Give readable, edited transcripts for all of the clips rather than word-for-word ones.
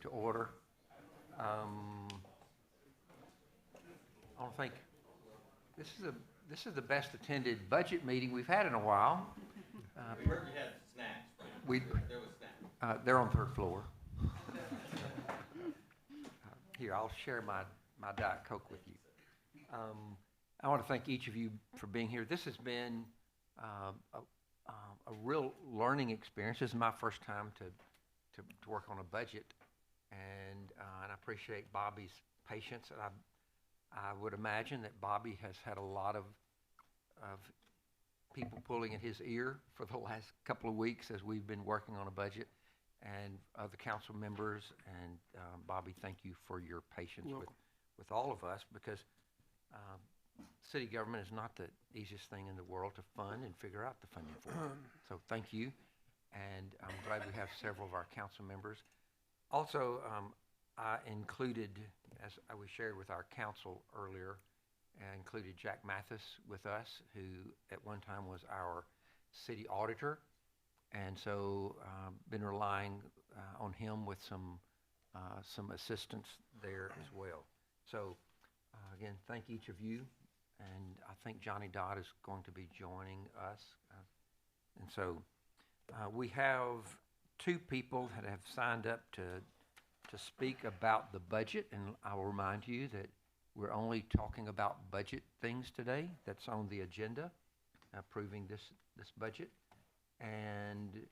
to order. I don't think this is a this is the best attended budget meeting we've had in a while. We heard you had snacks, Frank. We There was snacks. they're on third floor. Here, I'll share my Diet Coke with you. I want to thank each of you for being here. This has been a real learning experience. This is my first time to work on a budget, and I appreciate Bobby's patience. And I would imagine that Bobby has had a lot of people pulling at his ear for the last couple of weeks as we've been working on a budget, and other council members. And Bobby, thank you for your patience with all of us, because city government is not the easiest thing in the world to fund and figure out the funding for. So thank you, and I'm glad we have several of our council members. Also, I included, as we shared with our council earlier, I included Jack Mathis with us, who at one time was our city auditor, and so been relying on him with some assistance there as well. So again, thank each of you, and I think Johnny Dodd is going to be joining us, and so we have two people that have signed up to speak about the budget, and I will remind you that we're only talking about budget things today. That's on the agenda, approving this budget. And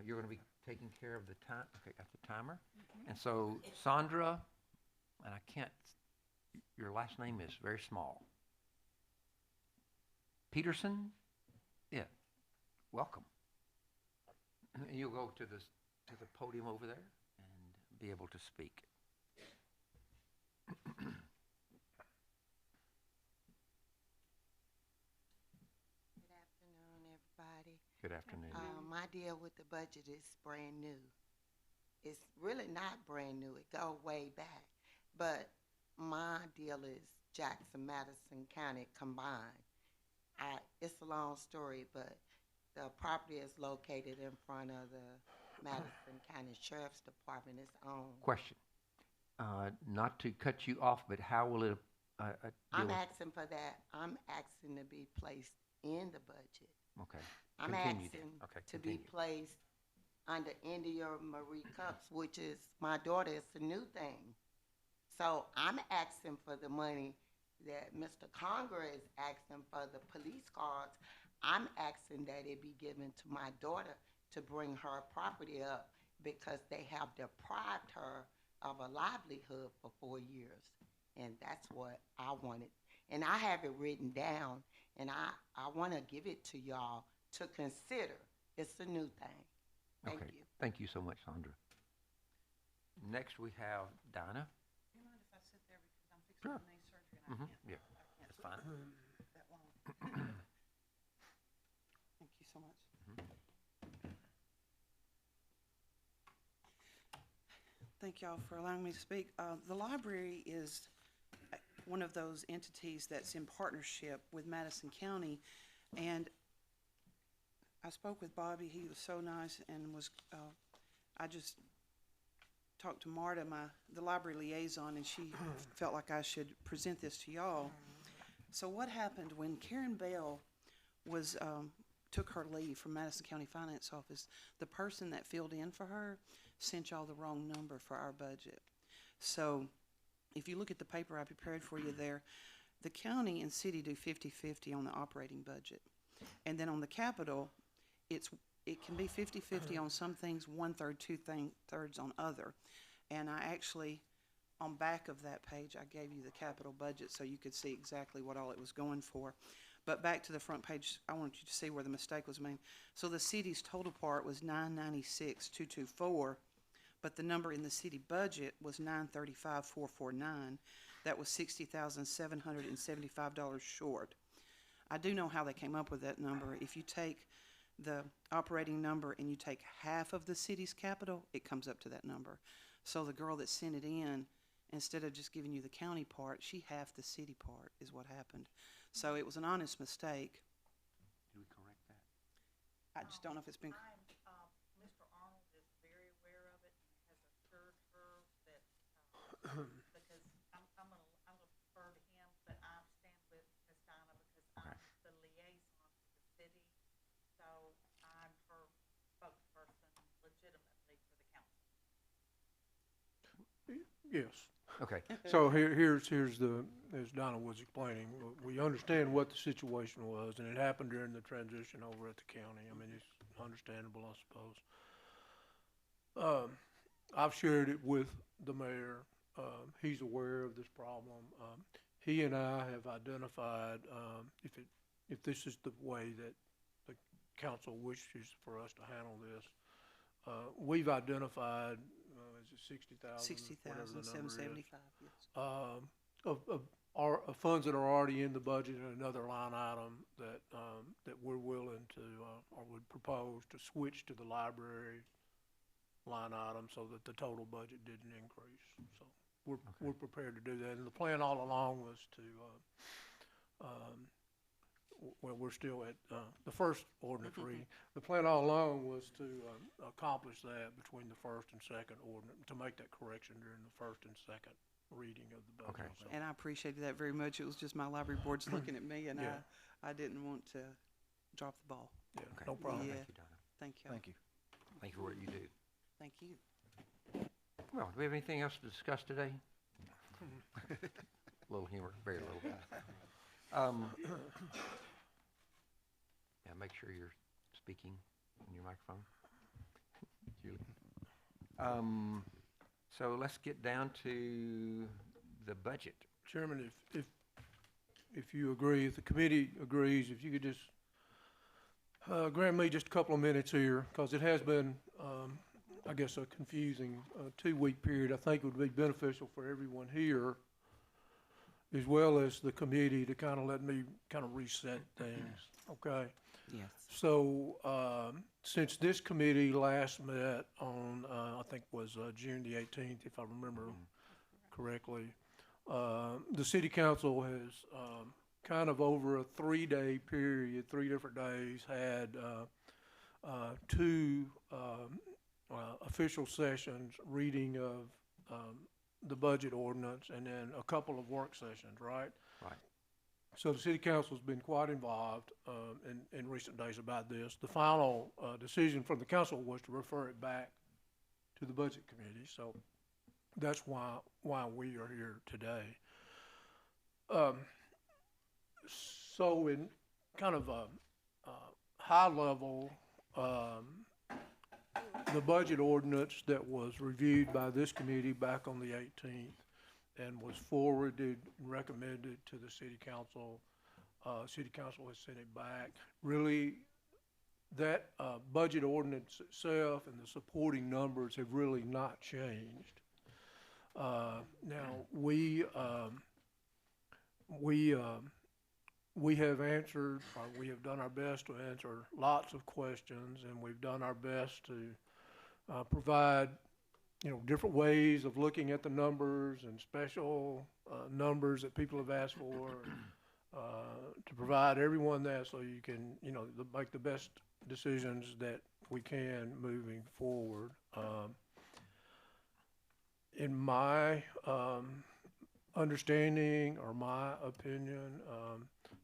you're going to be taking care of the time. Okay, got the timer. Mm-hmm. And so Sandra, and I can't, your last name is very small. Peterson? Yeah, welcome. And you'll go to the podium over there and be able to speak. Good afternoon. My deal with the budget is brand new. It's really not brand new. It go way back. But my deal is Jackson, Madison County combined. It's a long story, but the property is located in front of the Madison County Sheriff's Department. It's owned. Question. Not to cut you off, but how will it I'm asking for that. I'm asking to be placed in the budget. Okay. I'm Continue asking okay, to be placed under India Marie Cups, which is my daughter. It's a new thing. So I'm asking for the money that Mr. Conger is asking for the police cars. I'm asking that it be given to my daughter to bring her property up, because they have deprived her of a livelihood for 4 years. And that's what I wanted. And I have it written down, and I want to give it to y'all to consider. It's a new thing. Thank you. Thank you so much, Sandra. Next, we have Dinah. Do you mind if I sit there, because I'm fixing Sure. knee surgery and Yeah, I can't that's fine. that long. Thank you so much. Thank y'all for allowing me to speak. The library is one of those entities that's in partnership with Madison County, and I spoke with Bobby. He was so nice, and was I just talked to Marta, the library liaison, and she felt like I should present this to y'all. So what happened when Karen Bell was took her leave from Madison County Finance Office? The person that filled in for her sent y'all the wrong number for our budget. So if you look at the paper I prepared for you there, the county and city do 50-50 on the operating budget. And then on the capital, it can be 50-50 on some things, 1/3, 2/3 on other. And I actually, on back of that page, I gave you the capital budget so you could see exactly what all it was going for. But back to the front page, I wanted you to see where the mistake was made. So the city's total part was $996,224, but the number in the city budget was $935,449. That was $60,775 short. I do know how they came up with that number. If you take the operating number and you take half of the city's capital, it comes up to that number. So the girl that sent it in, instead of just giving you the county part, she halved the city part is what happened. So it was an honest mistake. Do we correct that? I just don't know if it's been. Mr. Arnold is very aware of it and has assured her because I'm gonna defer to him, but I stand with Ms. Donna because I'm the liaison to the city. So I'm her spokesperson legitimately for the council. Yes. Okay, So here's the, as Donna was explaining, we understand what the situation was, and it happened during the transition over at the county. I mean, it's understandable, I suppose. I've shared it with the mayor. He's aware of this problem. He and I have identified, if this is the way that the council wishes for us to handle this, we've identified, is it 60,000? 60,775, yes. Of funds that are already in the budget and another line item that, that we're willing to, or would propose to switch to the library line item so that the total budget didn't increase. So we're prepared to do that. And the plan all along was to, well, we're still at, the first ordinance reading. The plan all along was to, accomplish that between the first and second ordinance, to make that correction during the first and second reading of the budget. Okay. So, And I appreciated that very much. It was just my library board's looking at me, and Yeah. I didn't want to drop the ball. yeah, okay. no problem. Yeah. Thank you, Donna. Thank you. Thank you. Thank you for what you do. Thank you. Well, do we have anything else to discuss today? Little humor, very little. Yeah, make sure you're speaking in your microphone. Julie. So let's get down to the budget. Chairman, if you agree, if the committee agrees, if you could just grant me just a couple of minutes here, because it has been, I guess, a confusing 2-week period. I think it would be beneficial for everyone here, as well as the committee, to kind of let me kind of reset things, okay? Yes. So, since this committee last met on, I think was June the 18th, if I remember correctly, the city council has kind of over a 3-day period, 3 different days, had 2 official sessions, reading of the budget ordinance, and then a couple of work sessions, right? Right. So the city council's been quite involved in recent days about this. The final decision from the council was to refer it back to the budget committee, so that's why we are here today. So in kind of a high level, the budget ordinance that was reviewed by this committee back on the 18th and was forwarded, recommended to the city council. City council has sent it back. Really, that budget ordinance itself and the supporting numbers have really not changed. Now, we have answered, or we have done our best to answer lots of questions, and we've done our best to provide, different ways of looking at the numbers and special numbers that people have asked for, to provide everyone that so you can, make the best decisions that we can moving forward. In my understanding or my opinion,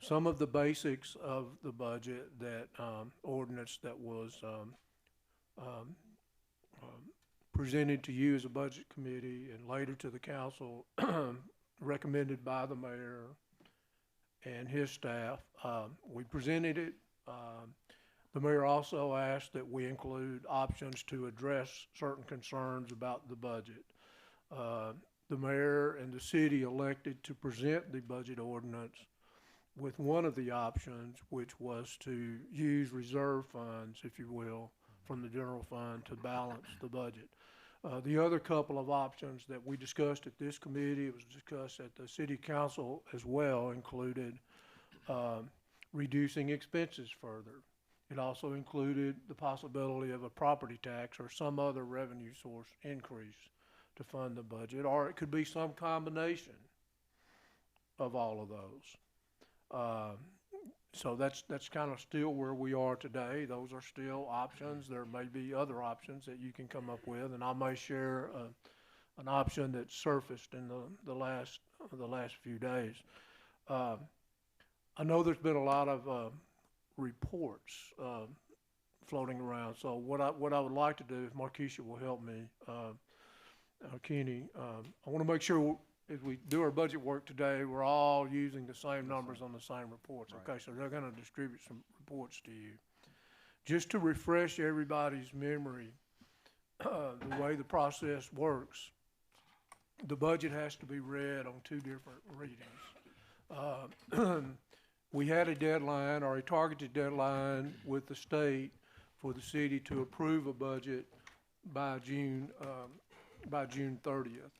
some of the basics of the budget that ordinance that was presented to you as a budget committee and later to the council, recommended by the mayor and his staff. We presented it. The mayor also asked that we include options to address certain concerns about the budget. The mayor and the city elected to present the budget ordinance with one of the options, which was to use reserve funds, if you will, from the general fund to balance the budget. The other couple of options that we discussed at this committee, it was discussed at the city council as well, included reducing expenses further. It also included the possibility of a property tax or some other revenue source increase to fund the budget, or it could be some combination of all of those. So that's kind of still where we are today. Those are still options. There may be other options that you can come up with, and I may share an option that surfaced in the last few days. I know there's been a lot of reports floating around. So what I would like to do, if Markeisha will help me, Kenny, I want to make sure as we do our budget work today, we're all using the same numbers on the same reports. Okay, so they're going to distribute some reports to you. Just to refresh everybody's memory, the way the process works, the budget has to be read on 2 different readings. We had a deadline or a targeted deadline with the state for the city to approve a budget by June 30th.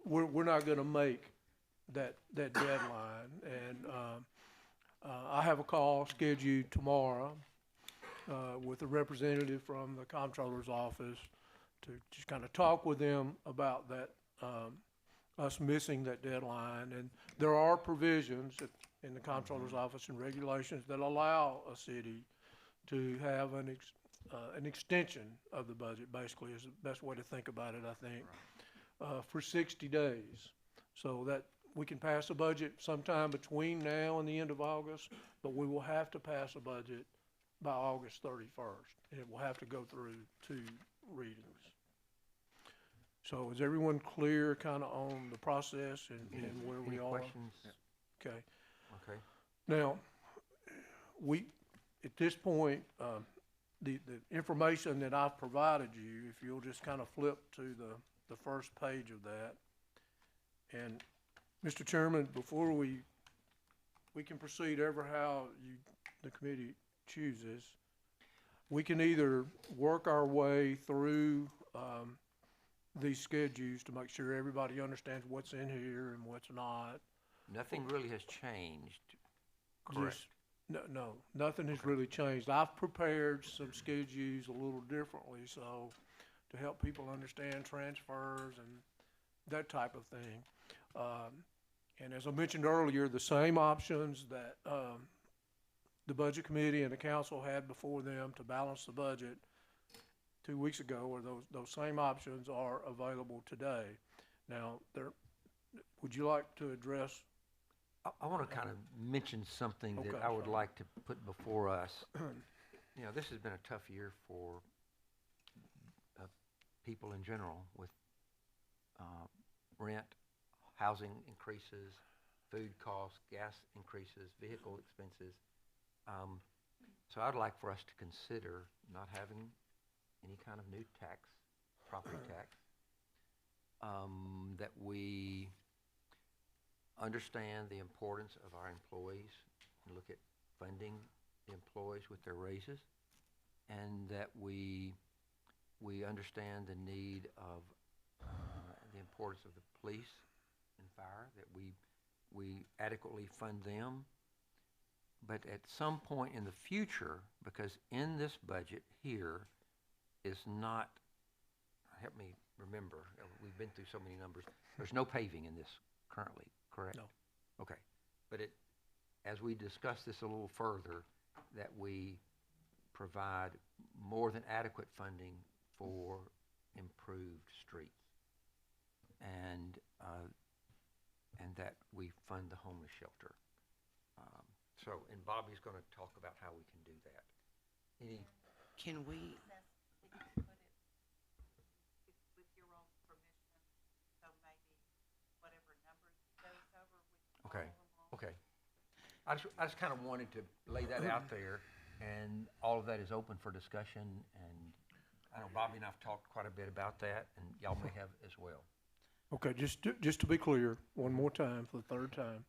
We're not going to make that deadline, and I have a call scheduled tomorrow with a representative from the comptroller's office to just kind of talk with them about that, us missing that deadline. And there are provisions in the comptroller's office and regulations that allow a city to have an extension of the budget, basically, is the best way to think about it, I think, for 60 days. So that we can pass a budget sometime between now and the end of August, but we will have to pass a budget by August 31st, and it will have to go through 2 readings. So is everyone clear kind of on the process and where we Any are? questions? Okay. Okay. Now, at this point, the information that I've provided you, if you'll just kind of flip to the first page of that. And Mr. Chairman, before we can proceed ever how the committee chooses, we can either work our way through these schedules to make sure everybody understands what's in here and what's not. Nothing really has changed, correct? No, nothing has really changed. I've prepared some schedules a little differently, so to help people understand transfers and that type of thing. And as I mentioned earlier, the same options that the Budget Committee and the Council had before them to balance the budget 2 weeks ago, or those same options are available today. Now, would you like to address? I want to kind of mention something that Okay, I would sorry. like to put before us. You know, this has been a tough year for people in general with rent, housing increases, food costs, gas increases, vehicle expenses. So I'd like for us to consider not having any kind of new tax, property tax, that we understand the importance of our employees and look at funding the employees with their raises, and that we understand the need of the importance of the police and fire, that we adequately fund them. But at some point in the future, because in this budget here is not, help me remember, we've been through so many numbers, there's no paving in this currently, correct? No. Okay, but as we discuss this a little further, that we provide more than adequate funding for improved streets, and that we fund the homeless shelter. And Bobby's going to talk about how we can do that. Can we, Put it with your own permission, so maybe whatever numbers he goes over, we can Okay. follow along. Okay. I just kind of wanted to lay that out there, and all of that is open for discussion, and I know Bobby and I've talked quite a bit about that, and y'all may have as well. Okay, just to be clear, one more time, for the third time.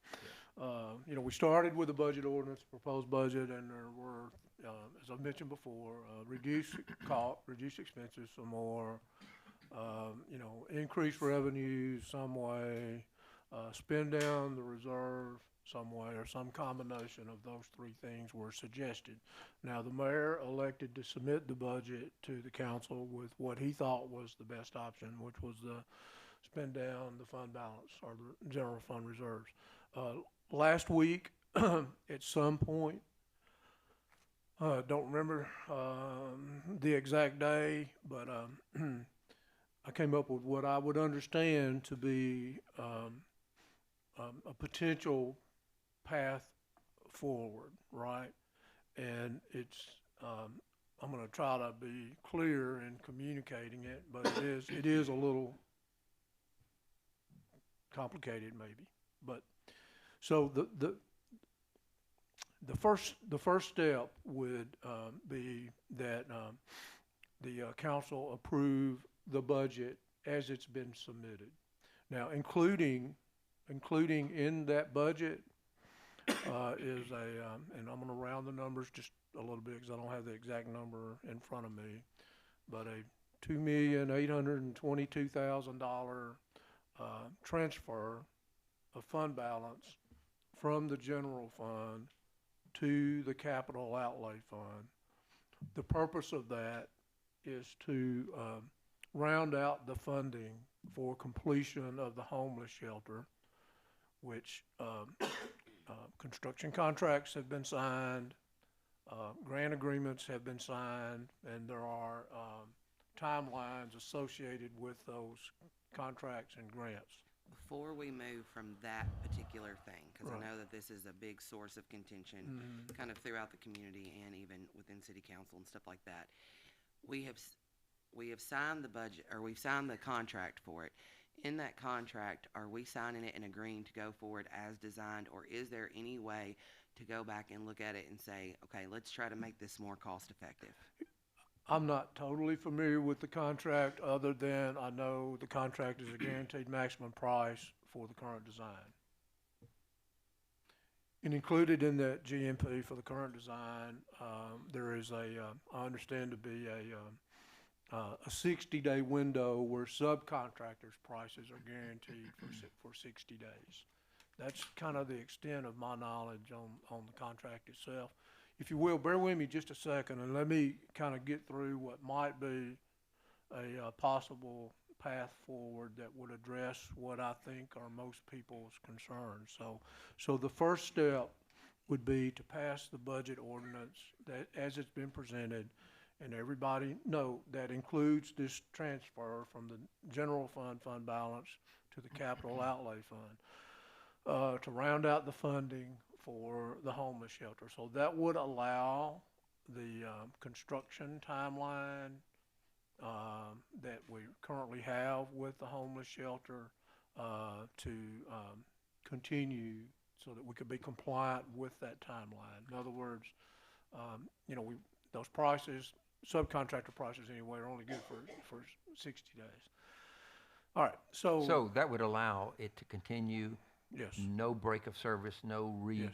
You know, we started with a budget ordinance, proposed budget, and there were, as I mentioned before, reduce expenses some more, you know, increase revenues some way, spend down the reserve some way, or some combination of those 3 things were suggested. Now, the mayor elected to submit the budget to the council with what he thought was the best option, which was the spend down the fund balance or the general fund reserves. Last week, at some point, don't remember the exact day, but I came up with what I would understand to be, a potential path forward, right? And it's, I'm gonna try to be clear in communicating it, but it is a little complicated maybe. But, so the first step would, be that, the council approve the budget as it's been submitted. Now, including in that budget, is and I'm gonna round the numbers just a little bit because I don't have the exact number in front of me, but a $2,822,000 transfer of fund balance from the general fund to the capital outlay fund. The purpose of that is to round out the funding for completion of the homeless shelter, which construction contracts have been signed, grant agreements have been signed, and there are timelines associated with those contracts and grants. Before we move from that particular thing, because Right. I know that this is a big source of contention kind of throughout the community and even within city council and stuff like that, we have signed the budget, or we've signed the contract for it. In that contract, are we signing it and agreeing to go forward as designed, or is there any way to go back and look at it and say, okay, let's try to make this more cost effective? I'm not totally familiar with the contract, other than I know the contract is a guaranteed maximum price for the current design. And included in that GMP for the current design, there is I understand to be a 60-day window where subcontractors' prices are guaranteed for 60 days. That's kind of the extent of my knowledge on the contract itself. If you will, bear with me just a second and let me kind of get through what might be a possible path forward that would address what I think are most people's concerns. So the first step would be to pass the budget ordinance that, as it's been presented, and everybody note that includes this transfer from the general fund balance to the capital outlay fund, to round out the funding for the homeless shelter. So that would allow the construction timeline that we currently have with the homeless shelter to continue so that we could be compliant with that timeline. In other words, those prices, subcontractor prices anyway, are only good for 60 days. All right, So that would allow it to continue, yes, no break of service, no yes,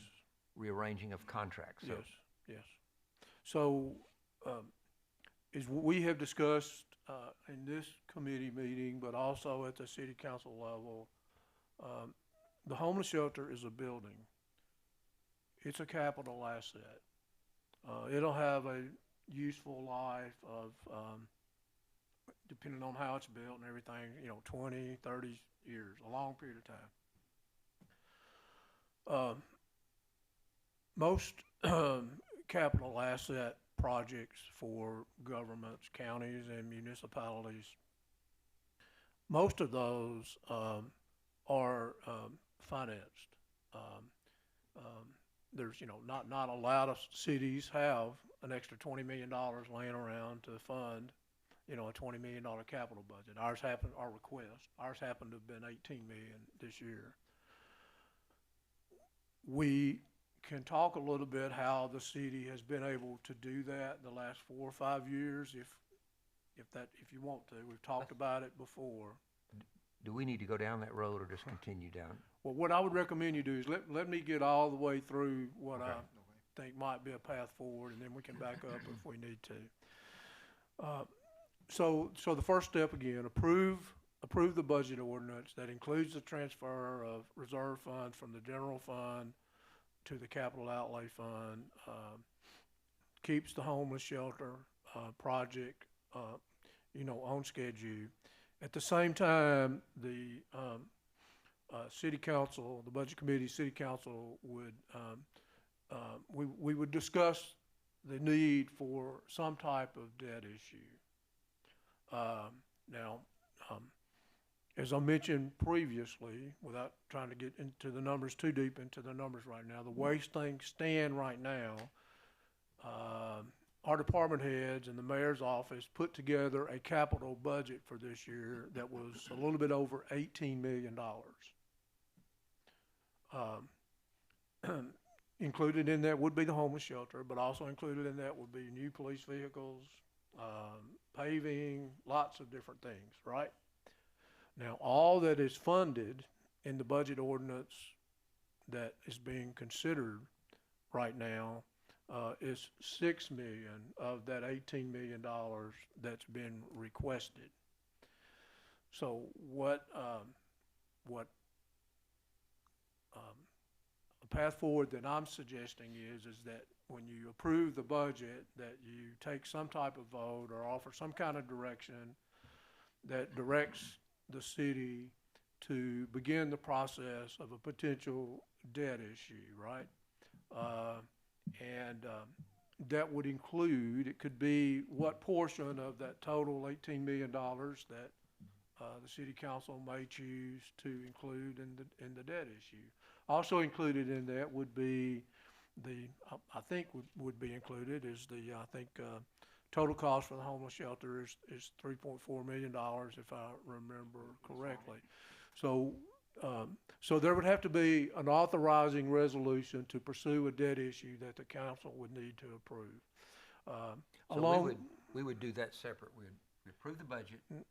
rearranging of contracts. So yes. So, as we have discussed in this committee meeting, but also at the city council level, the homeless shelter is a building. It's a capital asset. It'll have a useful life of, depending on how it's built and everything, 20, 30 years, a long period of time. Most capital asset projects for governments, counties, and municipalities, most of those are financed. There's, not a lot of cities have an extra $20 million laying around to fund, a $20 million capital budget. Ours happened to have been $18 million this year. We can talk a little bit how the city has been able to do that the last 4 or 5 years, if you want to. We've talked about it before. do we need to go down that road or just continue down? Well, what I would recommend you do is let me get all the way through what I think might be a path forward, and then we can back up if we need to. So the first step, again, approve the budget ordinance that includes the transfer of reserve funds from the general fund to the capital outlay fund, keeps the homeless shelter project, on schedule. At the same time, the city council, the budget committee, city council would, we would discuss the need for some type of debt issue. Now, as I mentioned previously, without trying to get into the numbers too deep into the numbers right now, the way things stand right now, our department heads and the mayor's office put together a capital budget for this year that was a little bit over $18 million. Included in that would be the homeless shelter, but also included in that would be new police vehicles, paving, lots of different things, right? Now, all that is funded in the budget ordinance that is being considered right now is $6 million of that $18 million that's been requested. So what a path forward that I'm suggesting is that when you approve the budget, that you take some type of vote or offer some kind of direction that directs the city to begin the process of a potential debt issue, right? That would include, it could be what portion of that total $18 million that the city council may choose to include in the debt issue. Also included in that would be I think would be included is total cost for the homeless shelter is $3.4 million if I remember correctly. So there would have to be an authorizing resolution to pursue a debt issue that the council would need to approve. So we would do that separate. We approve the budget, and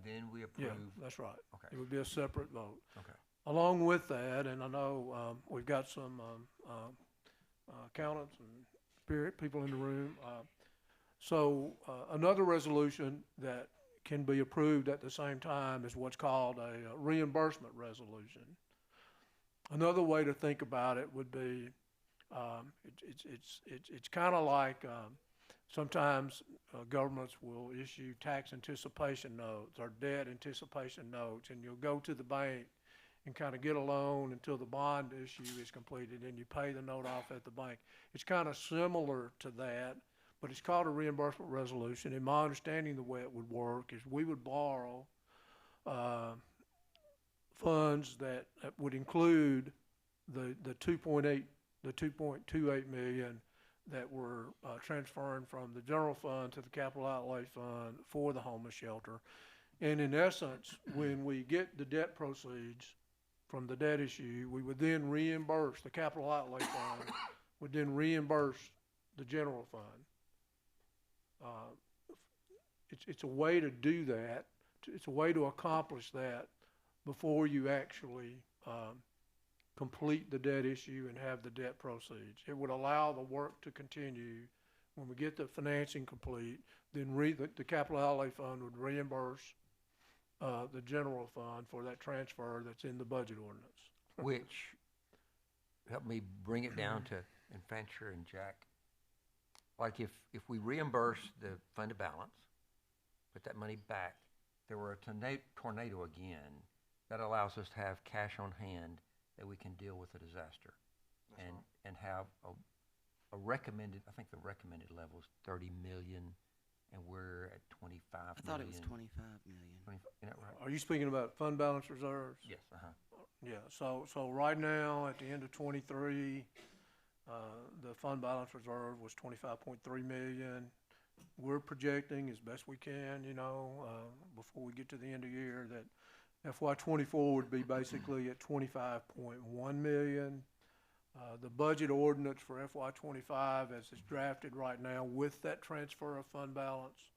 then we approve. Yeah, that's right. Okay. It would be a separate vote. Okay. Along with that, and I know we've got some accountants and spirit people in the room. So another resolution that can be approved at the same time is what's called a reimbursement resolution. Another way to think about it would be it's kind of like sometimes governments will issue tax anticipation notes or debt anticipation notes, and you'll go to the bank and kind of get a loan until the bond issue is completed, and you pay the note off at the bank. It's kind of similar to that, but it's called a reimbursement resolution. In my understanding, the way it would work is we would borrow funds that would include the 2.28 million that were transferring from the general fund to the capital outlay fund for the homeless shelter. And in essence, when we get the debt proceeds from the debt issue, we would then reimburse the capital outlay fund, would then reimburse the general fund. It's a way to do that. It's a way to accomplish that before you actually complete the debt issue and have the debt proceeds. It would allow the work to continue. When we get the financing complete, then the capital outlay fund would reimburse the general fund for that transfer that's in the budget ordinance. Which, help me bring it down to, and Fancher and Jack, like if we reimburse the fund of balance, put that money back, there were a tornado again, that allows us to have cash on hand that we can deal with a disaster. And have a recommended, I think the recommended level is 30 million, and we're at 25 million. I thought it was 25 million. 20, isn't that right? Are you speaking about fund balance reserves? Yes, Yeah, so right now, at the end of '23, the fund balance reserve was 25.3 million. We're projecting as best we can, before we get to the end of the year, that FY24 would be basically at 25.1 million. The budget ordinance for FY25, as it's drafted right now, with that transfer of fund balance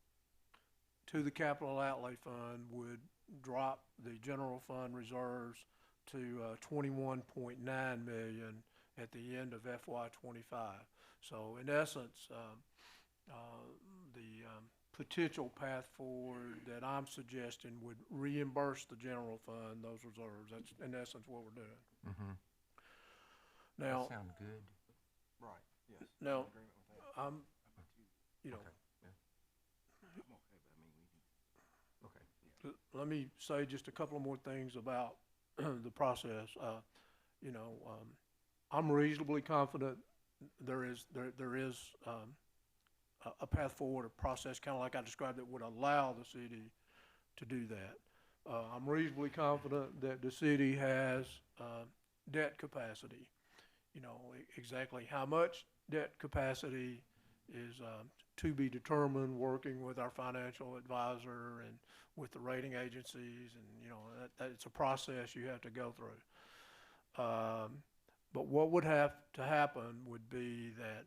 to the capital outlay fund, would drop the general fund reserves to 21.9 million at the end of FY25. So in essence, the potential path forward that I'm suggesting would reimburse the general fund those reserves. That's in essence what we're doing. Mm-hmm. Now, That sounds good. Right, yes. now, I'm in agreement with that. I'm, you know, Okay, yeah. I'm okay, but I mean, we can, Okay. let me say just a couple of more things about the process. I'm reasonably confident there is a path forward, a process kind of like I described that would allow the city to do that. I'm reasonably confident that the city has, debt capacity. You know, exactly how much debt capacity is, to be determined, working with our financial advisor and with the rating agencies, and, you know, it's a process you have to go through. But what would have to happen would be that,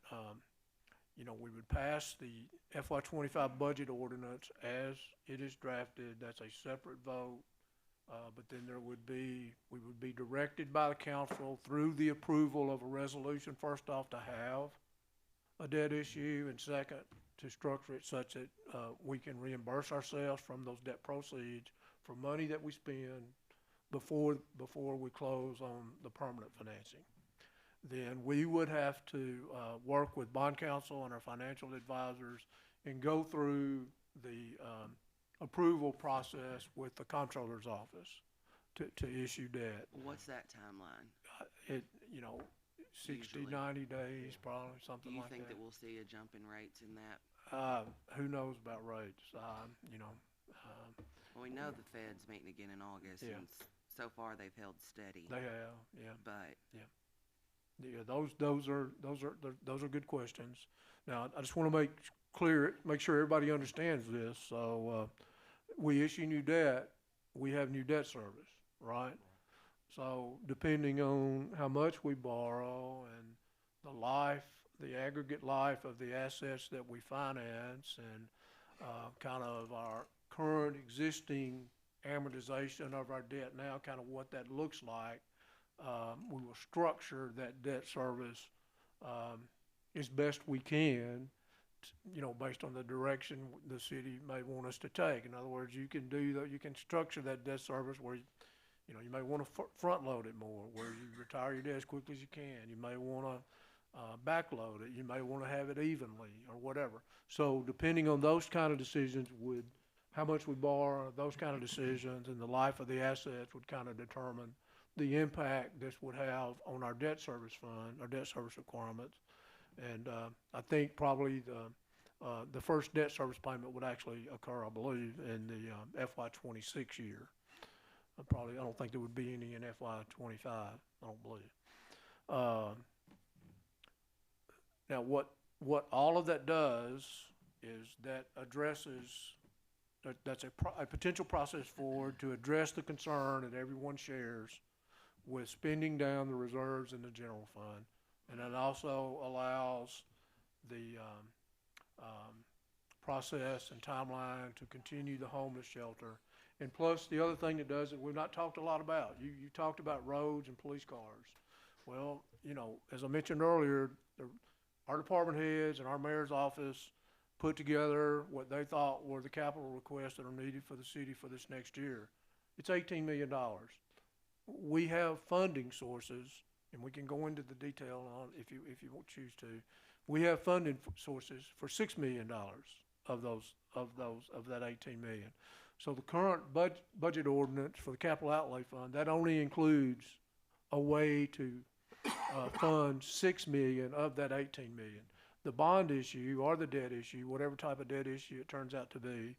you know, we would pass the FY '25 budget ordinance as it is drafted. That's a separate vote. But then we would be directed by the council through the approval of a resolution, first off, to have a debt issue, and second, to structure it such that, we can reimburse ourselves from those debt proceeds for money that we spend before we close on the permanent financing. Then we would have to, work with bond counsel and our financial advisors and go through the, approval process with the comptroller's office to issue debt. What's that timeline? You know, 60, Usually. 90 days, probably, Do something you like think that that. we'll see a jump in rates in that? Who knows about rates? You know, Well, we know the Fed's meeting again in August, Yeah. and so far they've held steady. they have, yeah. But Yeah, those are good questions. Now, I just want to make sure everybody understands this. So, we issue new debt, we have new debt service, right? So depending on how much we borrow and the aggregate life of the assets that we finance, and, kind of our current existing amortization of our debt now, kind of what that looks like, we will structure that debt service, as best we can, you know, based on the direction the city may want us to take. In other words, you can structure that debt service where, you know, you may want to front load it more, where you retire your debt as quickly as you can. You may want to, back load it. You may want to have it evenly or whatever. So depending on those kind of decisions how much we borrow, those kind of decisions, and the life of the assets would kind of determine the impact this would have on our debt service fund, our debt service requirements. And, I think probably the first debt service payment would actually occur, I believe, in the, FY '26 year. I don't think there would be any in FY '25, I don't believe. Now, what all of that does is that addresses, that's a potential process forward to address the concern that everyone shares with spending down the reserves in the general fund. And it also allows the, process and timeline to continue the homeless shelter. And plus, the other thing it does that we've not talked a lot about, you talked about roads and police cars. Well, you know, as I mentioned earlier, our department heads and our mayor's office put together what they thought were the capital requests that are needed for the city for this next year. It's $18 million. We have funding sources, and we can go into the detail on if you won't choose to. We have funding sources for $6 million of that 18 million. So the current budget ordinance for the capital outlay fund, that only includes a way to, fund 6 million of that 18 million. The bond issue or the debt issue, whatever type of debt issue it turns out to be,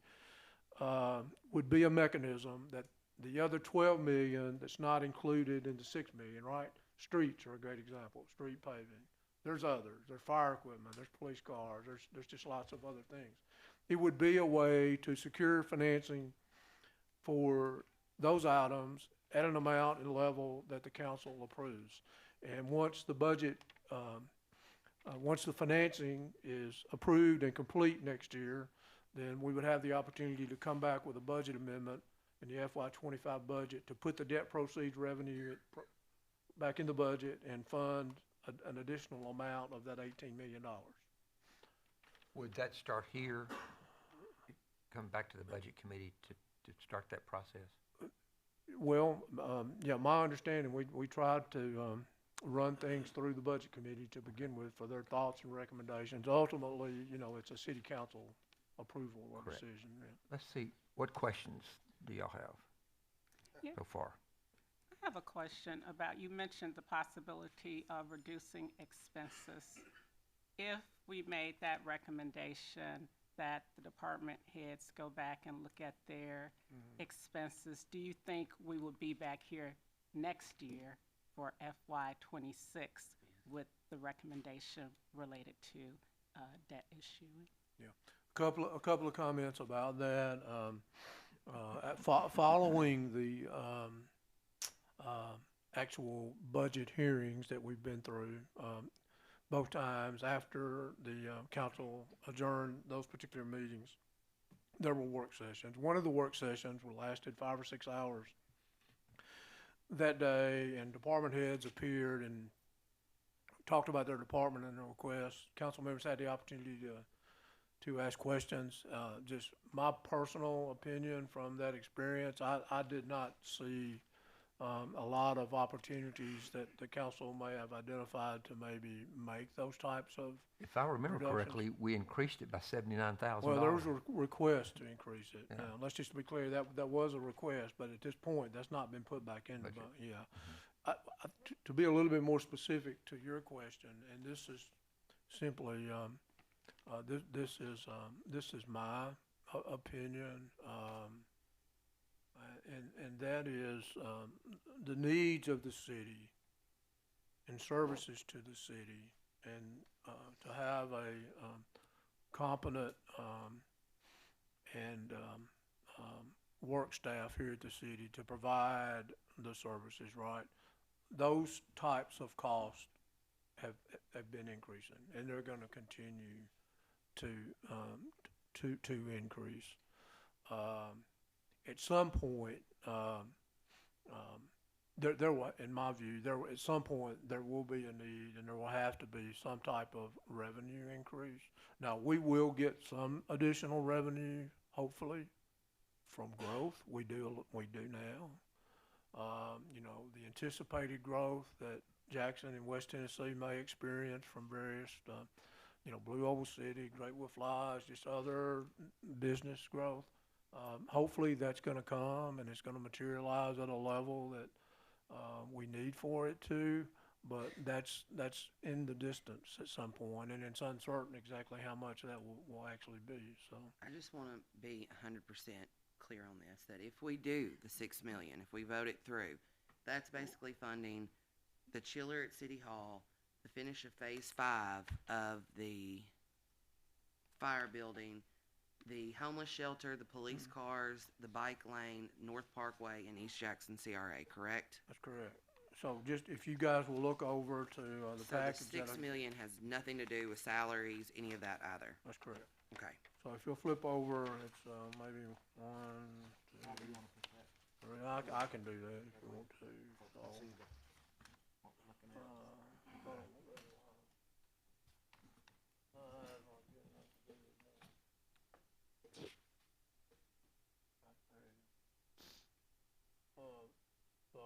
would be a mechanism that the other 12 million that's not included in the 6 million, right? Streets are a great example, street paving. There's others, there's fire equipment, there's police cars, there's just lots of other things. It would be a way to secure financing for those items at an amount and level that the council approves. And once the budget, once the financing is approved and complete next year, then we would have the opportunity to come back with a budget amendment in the FY '25 budget to put the debt proceeds revenue back in the budget and fund an additional amount of that $18 million. Would that start here, come back to the budget committee to start that process? Well, yeah, my understanding, we tried to, run things through the budget committee to begin with for their thoughts and recommendations. Ultimately, you know, it's a city council approval or Correct. decision. Yeah. Let's see, what questions do y'all have Yeah. so far? I have a question about, you mentioned the possibility of reducing expenses. If we made that recommendation that the department heads go back and look at their expenses, do you think we will be back here next year for FY '26 with the recommendation related to debt issuing? A couple of comments about that. Following the actual budget hearings that we've been through, both times after the council adjourned those particular meetings, there were work sessions. One of the work sessions lasted 5 or 6 hours that day, and department heads appeared and talked about their department and their requests. Council members had the opportunity to ask questions. Just my personal opinion from that experience, I did not see a lot of opportunities that the council may have identified to maybe make those types of. If I remember Reductions. correctly, we increased it by $79,000. Well, there was a request to increase it. Let's just be clear, that was a request, but at this point, that's not been put back in the Budget. yeah. To be a little bit more specific to your question, and this is simply, this is my opinion, and that is, the needs of the city and services to the city, and to have a competent and work staff here at the city to provide the services, right? Those types of costs have been increasing, and they're going to continue to increase. At some point, there will, in my view, at some point there will be a need, and there will have to be some type of revenue increase. Now, we will get some additional revenue, hopefully, from growth. We do now. You know, the anticipated growth that Jackson and West Tennessee may experience from various, you know, Blue Oval City, Great Wolf Lodge, just other business growth. Hopefully that's going to come, and it's going to materialize at a level that we need for it to, but that's in the distance at some point, and it's uncertain exactly how much that will actually be. So I just want to be 100% clear on this, that if we do the $6 million, if we vote it through, that's basically funding the chiller at City Hall, the finish of Phase 5 of the fire building, the homeless shelter, the police cars, the bike lane, North Parkway, and East Jackson CRA, correct? that's correct. So just if you guys will look over to the So package. the $6 million has nothing to do with salaries, any of that either? That's correct. Okay. So if you'll flip over, it's maybe 1, 2, 3. I can do that if you want to. So, so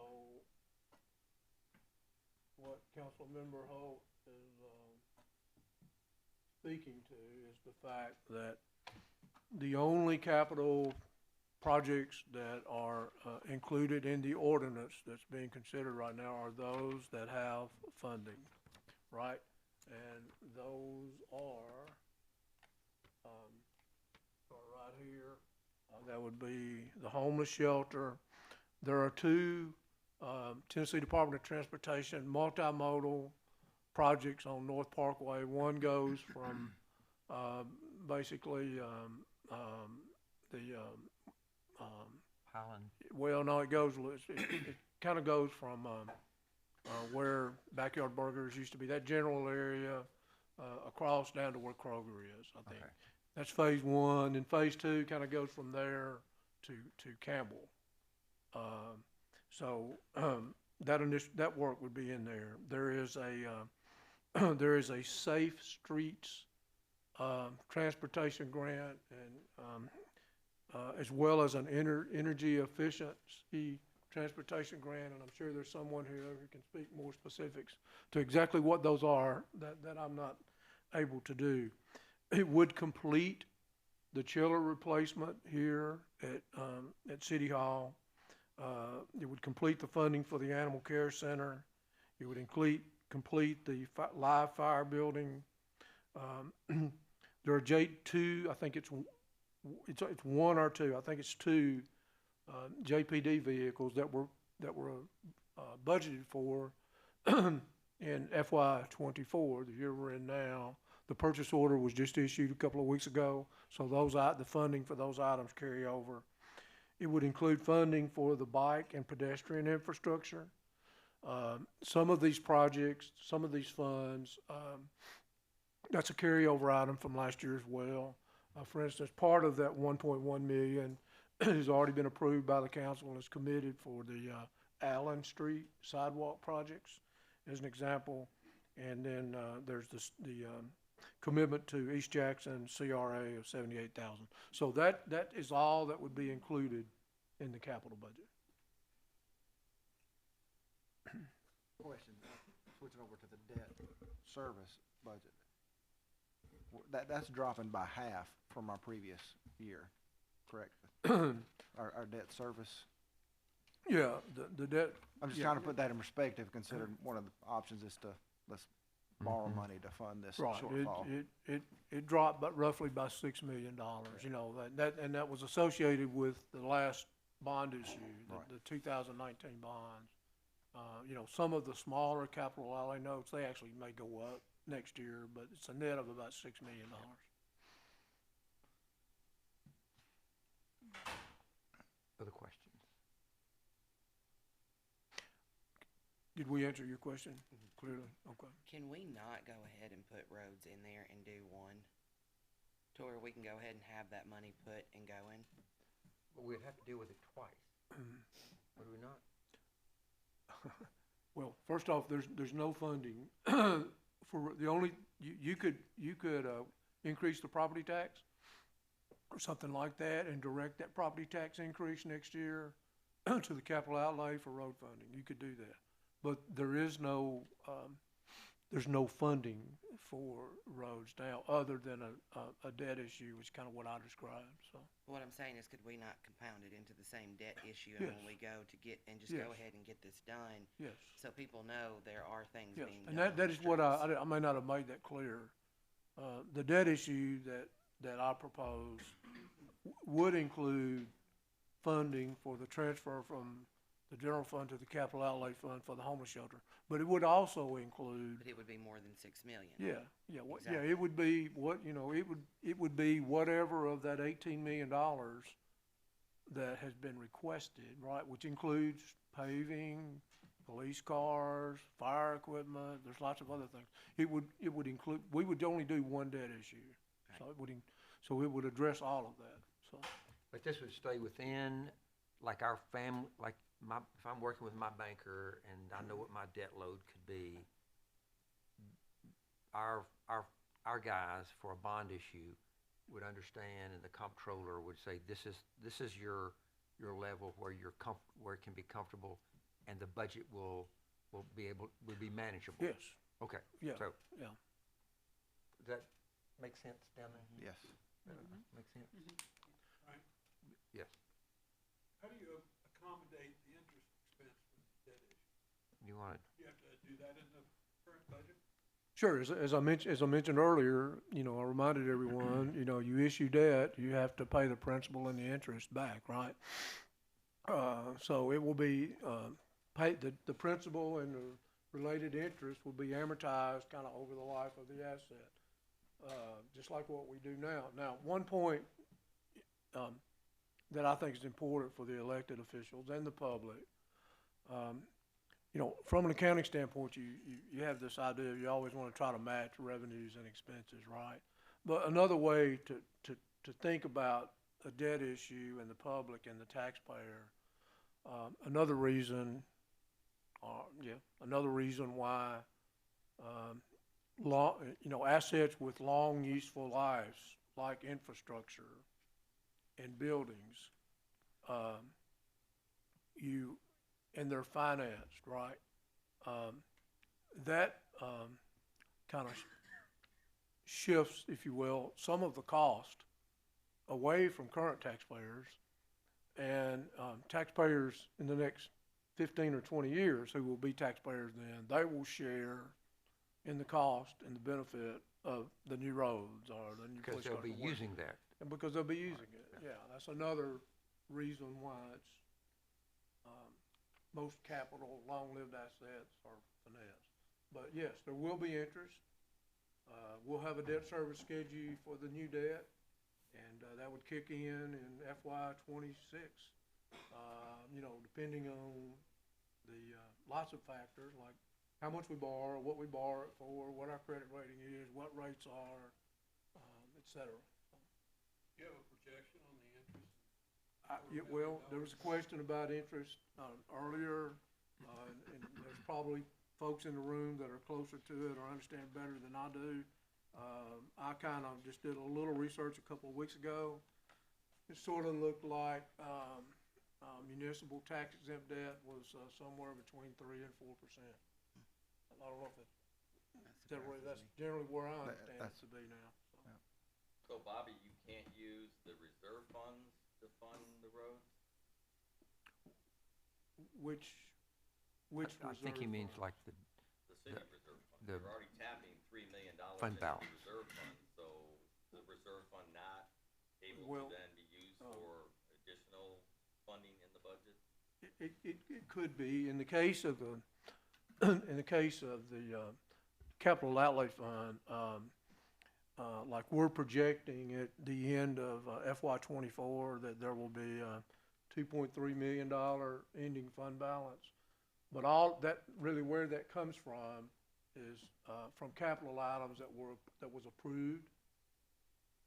what Councilmember Holt is speaking to is the fact that the only capital projects that are included in the ordinance that's being considered right now are those that have funding, right? And those are, right here, that would be the homeless shelter. There are 2 Tennessee Department of Transportation multimodal projects on North Parkway. One goes from basically Highland. well, no, it goes, it kind of goes from where Backyard Burgers used to be, that general area, across down to where Kroger is, I think. Okay. That's Phase 1, and Phase 2 kind of goes from there to Campbell. That work would be in there. There is a Safe Streets transportation grant, and as well as an energy efficiency transportation grant, and I'm sure there's someone here who can speak more specifics to exactly what those are that I'm not able to do. It would complete the chiller replacement here at City Hall. It would complete the funding for the Animal Care Center. It would complete the live fire building. there are two, I think it's one or two, I think it's two, JPD vehicles that were budgeted for in FY '24, the year we're in now. The purchase order was just issued a couple of weeks ago, so the funding for those items carry over. It would include funding for the bike and pedestrian infrastructure. Some of these projects, some of these funds, that's a carryover item from last year as well. For instance, part of that 1.1 million has already been approved by the council and is committed for the Allen Street sidewalk projects, as an example. And then there's the commitment to East Jackson CRA of 78,000. So that is all that would be included in the capital budget. Question, switching over to the debt service budget. That's dropping by half from our previous year, correct? Our debt service. Yeah, the debt. I'm just trying to put that in perspective, considering one of the options is to, let's borrow money to fund this Right, shortfall. it dropped roughly by $6 million, you know, and that was associated with the last bond issue, the 2019 bonds. You know, some of the smaller capital outlay notes, they actually may go up next year, but it's a net of about $6 million. Other questions? Did we answer your question clearly? Okay. Can we not go ahead and put roads in there and do one? To where we can go ahead and have that money put and go in? But we'd have to deal with it twice. Would we not? Well, first off, there's no funding for the only, you could increase the property tax or something like that and direct that property tax increase next year to the capital outlay for road funding. You could do that. But there is no, there's no funding for roads now other than a debt issue, which is kind of what I described, so. What I'm saying is, could we not compound it into the same debt issue, and when Yes. we go to get, and just Yes. go ahead and get this done, Yes. so people know there are things Yes, being and done on that the is what streets? I may not have made that clear. The debt issue that I propose would include funding for the transfer from the general fund to the capital outlay fund for the homeless shelter. But it would also include, But it would be more than 6 million. yeah, Exactly. it would be what, you know, it would be whatever of that $18 million that has been requested, right, which includes paving, police cars, fire equipment, there's lots of other things. It would include, we would only do one debt issue, so it would address all of that, so. But this would stay within, like our family, like if I'm working with my banker and I know what my debt load could be, our guys for a bond issue would understand, and the comptroller would say, this is your level where where it can be comfortable, and the budget will be manageable. Yes, Okay. yeah, So, yeah. does that make sense down there? Yes. Make sense? Right. Yes. How do you accommodate the interest expense with the debt issue? You want You have to do that in the current budget? Sure, as I mentioned earlier, you know, I reminded everyone, you know, you issue debt, you have to pay the principal and the interest back, right? So it will be, the principal and the related interest will be amortized kind of over the life of the asset, just like what we do now. Now, one point, that I think is important for the elected officials and the public, you know, from an accounting standpoint, you have this idea, you always want to try to match revenues and expenses, right? But another way to think about a debt issue and the public and the taxpayer, another reason why, you know, assets with long useful lives, like infrastructure and buildings, and they're financed, right? That kind of shifts, if you will, some of the cost away from current taxpayers, and taxpayers in the next 15 or 20 years who will be taxpayers then, they will share in the cost and the benefit of the new roads or the new Because police they'll cars. be using that. And because they'll be using it, yeah, that's another reason why it's, most capital, long-lived assets are financed. But yes, there will be interest. We'll have a debt service schedule for the new debt, and, that would kick in FY '26. You know, depending on the, lots of factors, like how much we borrow, what we borrow it for, what our credit rating is, what rates are, et cetera. Do you have a projection on the interest? Well, there was a question about interest, earlier, and there's probably folks in the room that are closer to it or understand better than I do. I kind of just did a little research a couple of weeks ago. It sort of looked like, municipal tax exempt debt was, somewhere between 3% and 4%. I don't know if that's generally where I understand it to be now, so. So Bobby, you can't use the reserve funds to fund the roads? Which I think he reserve means fund? like The city reserve fund. the- You're already tapping $3 million Fund into balance. the reserve fund, so the reserve fund not able Well, to then be used for additional funding in the budget? It could be, in the case of the, in the case of the, capital outlay fund, like we're projecting at the end of, FY '24, that there will be a $2.3 million ending fund balance. But all, that, really where that comes from is, from capital items that was approved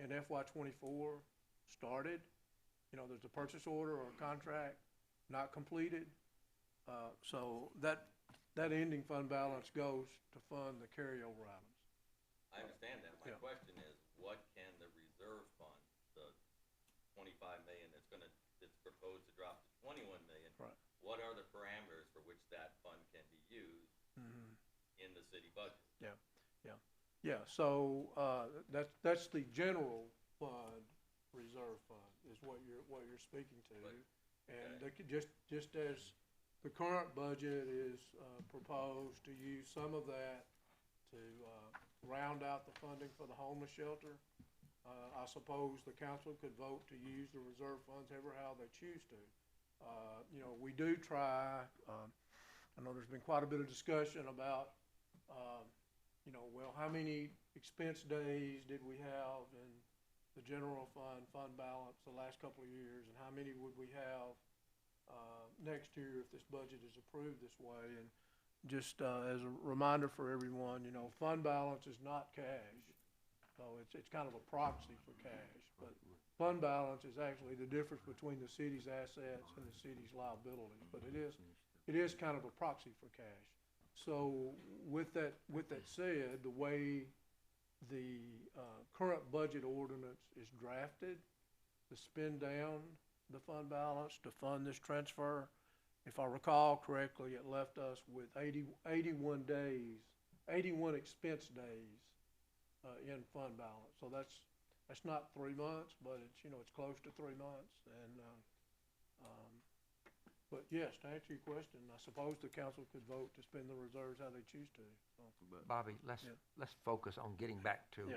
in FY '24, started. You know, there's a purchase order or a contract not completed. So that ending fund balance goes to fund the carryover items. I understand that. My Yeah. question is, what can the reserve fund, the 25 million that's proposed to drop to 21 million? Right. What are the parameters for which that fund can be used in the city budget? Yeah, so, that's the general fund, reserve fund, is what you're speaking to. And they could just as the current budget is, proposed to use some of that to, round out the funding for the homeless shelter, I suppose the council could vote to use the reserve funds ever how they choose to. You know, we do try, I know there's been quite a bit of discussion about, you know, well, how many expense days did we have in the general fund balance the last couple of years, and how many would we have, next year if this budget is approved this way? And just, as a reminder for everyone, you know, fund balance is not cash, so it's kind of a proxy for cash. But fund balance is actually the difference between the city's assets and the city's liabilities, but it is kind of a proxy for cash. So with that said, the way the, current budget ordinance is drafted, to spend down the fund balance to fund this transfer, if I recall correctly, it left us with 81 days, 81 expense days, in fund balance. So that's not 3 months, but it's, you know, it's close to 3 months. And, but yes, to answer your question, I suppose the council could vote to spend the reserves how they choose to. So, Bobby, let's focus on getting back to, Yeah.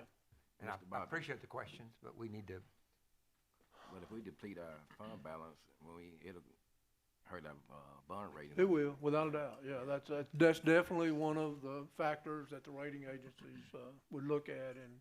and Mr. I Bobby. appreciate the questions, but we need to, But if we deplete our fund balance, it'll hurt our, bond rating. It will, without a doubt. Yeah, that's definitely one of the factors that the rating agencies, would look at in,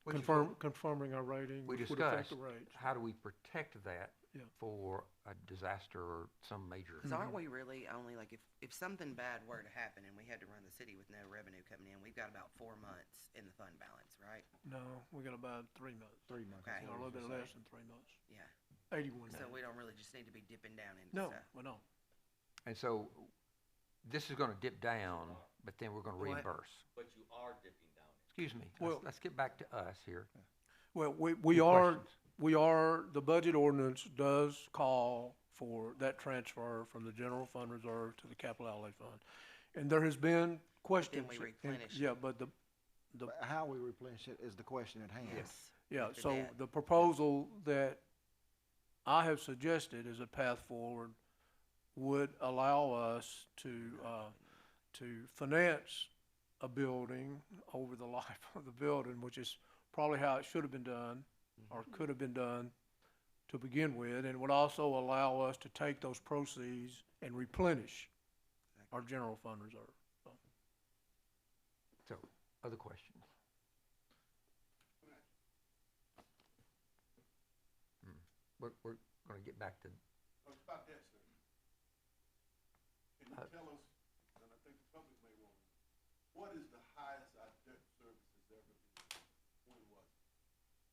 Which is confirming our rating, we which would affect discussed, the rates. how do we protect that Yeah. for a disaster or some major? Cause aren't we really only, like, if something bad were to happen and we had to run the city with no revenue coming in, we've got about 4 months in the fund balance, right? No, we got about 3 months. 3 months. Okay. A little bit less than 3 months. Yeah. 81 days. So we don't really just need to be dipping down into No, stuff. we don't. And so this is gonna dip down, but then we're gonna What? reimburse. But you are dipping down. Excuse me, Well- let's get back to us here. Well, we Two are, questions. the budget ordinance does call for that transfer from the general fund reserve to the capital outlay fund. And there has been questions. we and- replenish it. Yeah, but the, But how we replenish it is the question at hand. Yes. yeah, with the so debt. the proposal that I have suggested as a path forward would allow us to finance a building over the life of the building, which is probably how it should have been done, or could have been done to begin with, and it would also allow us to take those proceeds and replenish our general fund reserve. So, other questions? We're gonna get back to, About that, sir. Can you Uh, tell us, and I think the public may want to, what is the highest our debt service has ever been? When was it?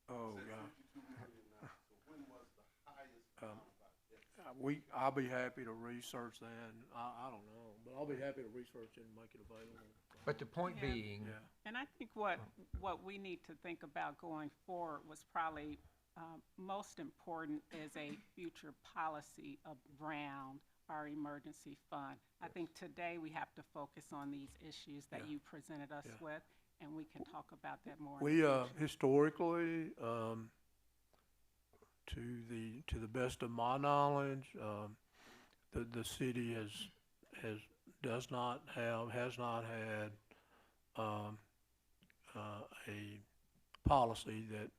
Oh, It's at God. 52 million now, so when was the highest amount of our debt? I'll be happy to research that, and I don't know, but I'll be happy to research it and make it available. but the point Yeah. being, Yeah. And I think what we need to think about going forward was probably most important is a future policy around our emergency fund. I think today we have to focus on these issues that Yeah. you presented us Yeah. with, and we can talk about that more. in We, the future. historically, to the best of my knowledge, the city has not had, a policy that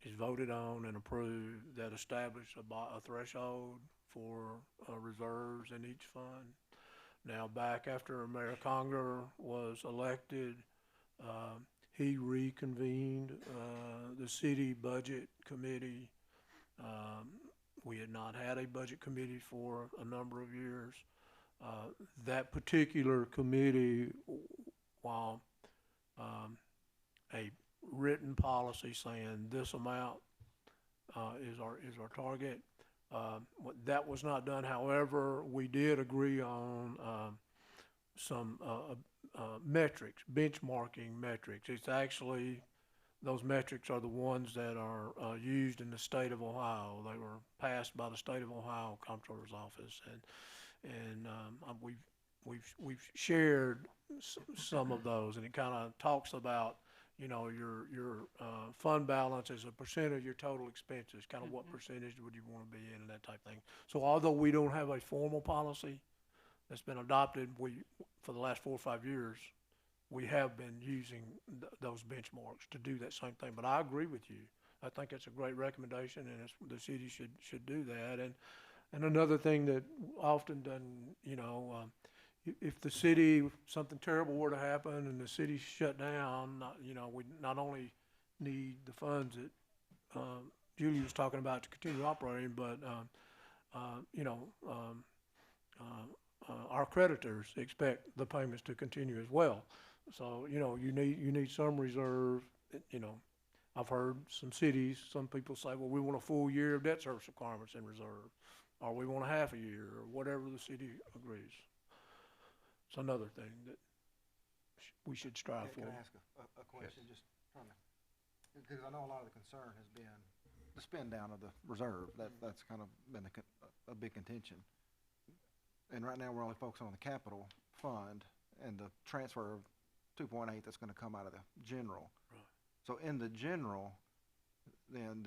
is voted on and approved that established a threshold for, reserves in each fund. Now, back after Mayor Conger was elected, he reconvened, the city budget committee. We had not had a budget committee for a number of years. That particular committee, while, a written policy saying this amount, is our target, that was not done. However, we did agree on, some, metrics, benchmarking metrics. It's actually, those metrics are the ones that are, used in the state of Ohio. They were passed by the state of Ohio Comptroller's Office, and we've shared some of those, and it kind of talks about, you know, your fund balance as a percent of your total expenses, kind of what percentage would you want to be in and that type of thing. So although we don't have a formal policy that's been adopted, for the last 4 or 5 years, we have been using those benchmarks to do that same thing. But I agree with you. I think it's a great recommendation, and the city should do that. And another thing that often done, you know, if the city, something terrible were to happen and the city shut down, you know, we not only need the funds that, Julie was talking about to continue operating, but, you know, our creditors expect the payments to continue as well. So, you know, you need some reserve. You know, I've heard some cities, some people say, well, we want a full year of debt service requirements in reserve, or we want a half a year, or whatever the city agrees. It's another thing that we should strive for. Can I ask a question, just trying to, because I know a lot of the concern has been the spend down of the reserve. That's kind of been a big contention. And right now, we're only focusing on the capital fund and the transfer of 2.8 that's gonna come out of the general. Right. So in the general, then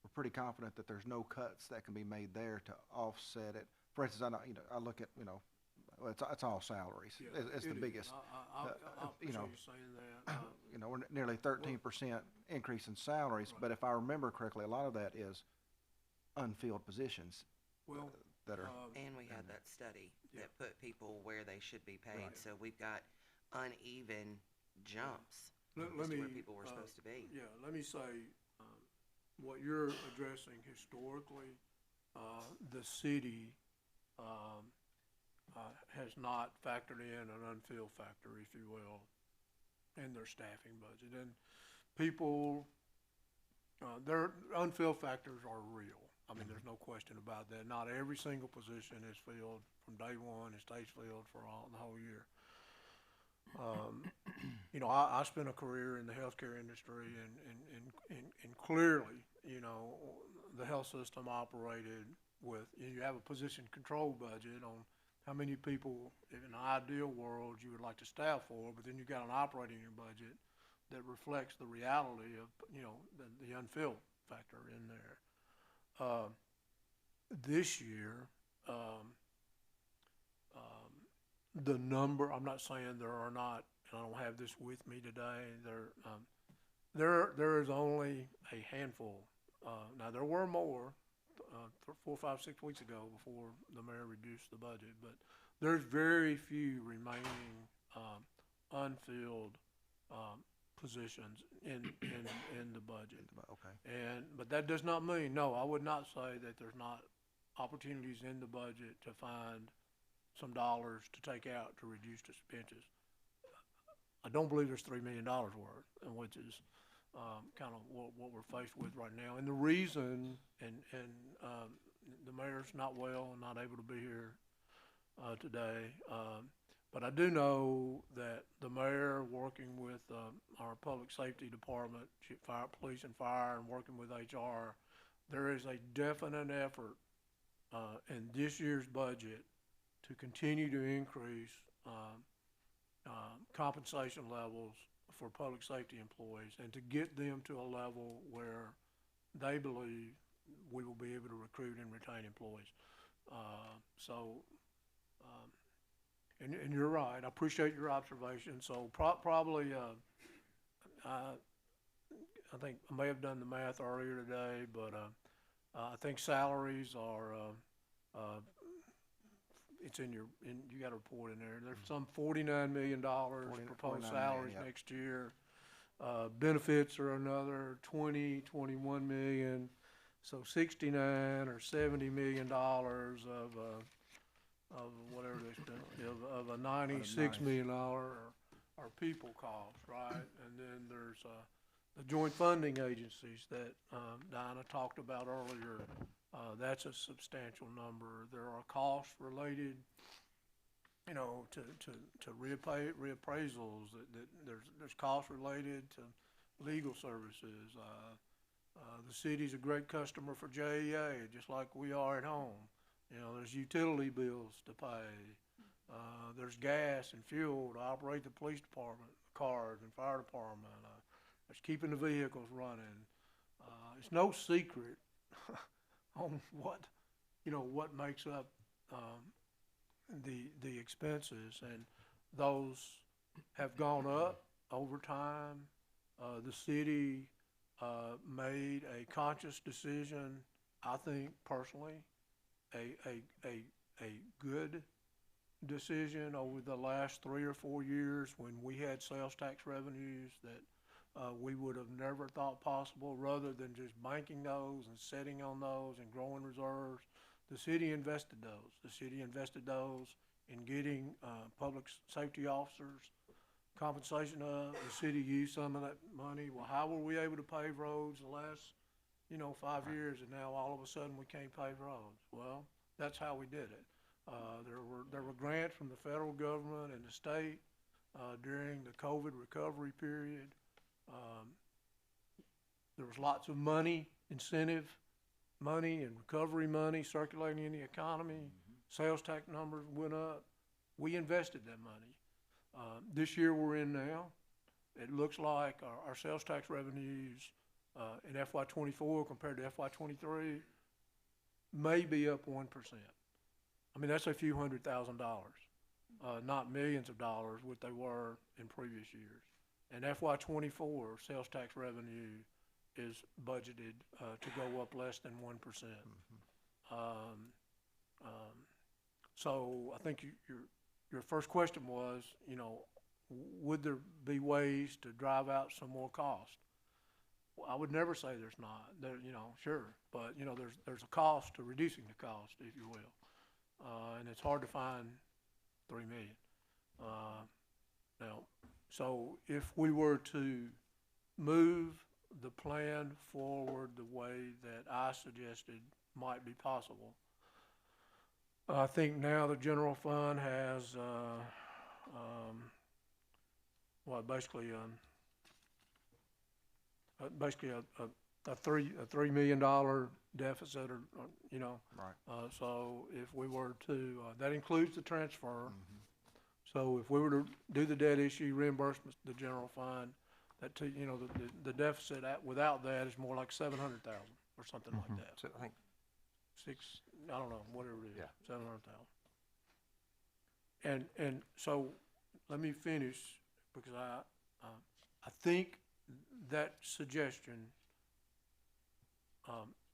we're pretty confident that there's no cuts that can be made there to offset it. For instance, I know, I look at, well, it's all salaries. Yeah, It's the it is. biggest. I you appreciate know, you saying that. We're nearly 13% increase in salaries, but if I remember correctly, a lot of that is unfilled positions Well, that are. And we had that study Yeah. that put people where they should be paid, Right. so we've got uneven jumps let as to me, where people were supposed to be. yeah, let me say, what you're addressing historically, the city, has not factored in an unfilled factor, if you will, in their staffing budget. And people, their unfilled factors are real. I mean, there's no question about that. Not every single position is filled from day one. It stays filled for the whole year. I spent a career in the healthcare industry, and clearly, the health system operated with, you have a position control budget on how many people, in an ideal world, you would like to staff for, but then you got an operating budget that reflects the reality of, the unfilled factor in there. This year, the number, I'm not saying there are not, and I don't have this with me today, there is only a handful. Now, there were more, 4, 5, 6 weeks ago before the mayor reduced the budget, but there's very few remaining, unfilled, positions in the budget. Okay. But that does not mean, no, I would not say that there's not opportunities in the budget to find some dollars to take out to reduce expenses. I don't believe there's $3 million worth, and which is, kind of what we're faced with right now. And the reason, the mayor's not well and not able to be here, today, but I do know that the mayor, working with our public safety department, police and fire, and working with HR, there is a definite effort in this year's budget to continue to increase compensation levels for public safety employees and to get them to a level where they believe we will be able to recruit and retain employees. And you're right. I appreciate your observation. So probably, I think I may have done the math earlier today, but I think salaries are, it's you got a report in there. There's some $49 million proposed salaries next year. Benefits are another 21 million. So 69 or 70 million dollars of whatever they spent, of a $96 million are people costs, right? And then there's the joint funding agencies that Dinah talked about earlier. That's a substantial number. There are costs related, you know, to reappraisals. There's costs related to legal services. The city's a great customer for JEA, just like we are at home. You know, there's utility bills to pay. There's gas and fuel to operate the police department, cars and fire department. There's keeping the vehicles running. It's no secret on what makes up the expenses, and those have gone up over time. The city made a conscious decision, I think personally, a good decision over the last 3 or 4 years when we had sales tax revenues that we would have never thought possible. Rather than just banking those and setting on those and growing reserves, the city invested those. The city invested those in getting public safety officers compensation up. The city used some of that money. Well, how were we able to pave roads the last 5 years, and now all of a sudden we can't pave roads? Well, that's how we did it. There were grants from the federal government and the state during the COVID recovery period. There was lots of money, incentive money and recovery money circulating in the economy. Sales tax numbers went up. We invested that money. This year we're in now, it looks like our sales tax revenues in FY24 compared to FY23 may be up 1%. I mean, that's a few $100,000, not millions of dollars what they were in previous years. And FY24 sales tax revenue is budgeted to go up less than 1%. So I think your first question was, would there be ways to drive out some more cost? Well, I would never say there's not. Sure, but there's a cost to reducing the cost, if you will, and it's hard to find $3 million. Now, so if we were to move the plan forward the way that I suggested might be possible, I think now the general fund has basically a $3 million deficit, Right. so if we were to, that includes the transfer. So if we were to do the debt issue reimbursements to the general fund, the deficit without that is more like 700,000 or something like that. So I think, I don't know, whatever it is, Yeah. 700,000. And so, let me finish, because I think that suggestion,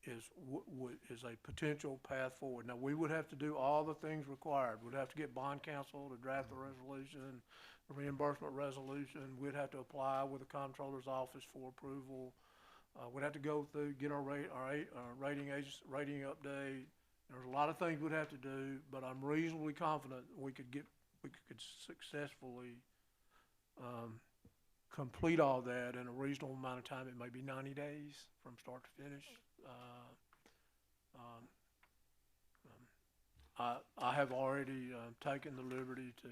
is a potential path forward. Now, we would have to do all the things required. We'd have to get bond counsel to draft the resolution, the reimbursement resolution. We'd have to apply with the comptroller's office for approval. We'd have to go through, get our rating update. There's a lot of things we'd have to do, but I'm reasonably confident we could successfully, complete all that in a reasonable amount of time. It may be 90 days from start to finish. I have already taken the liberty to.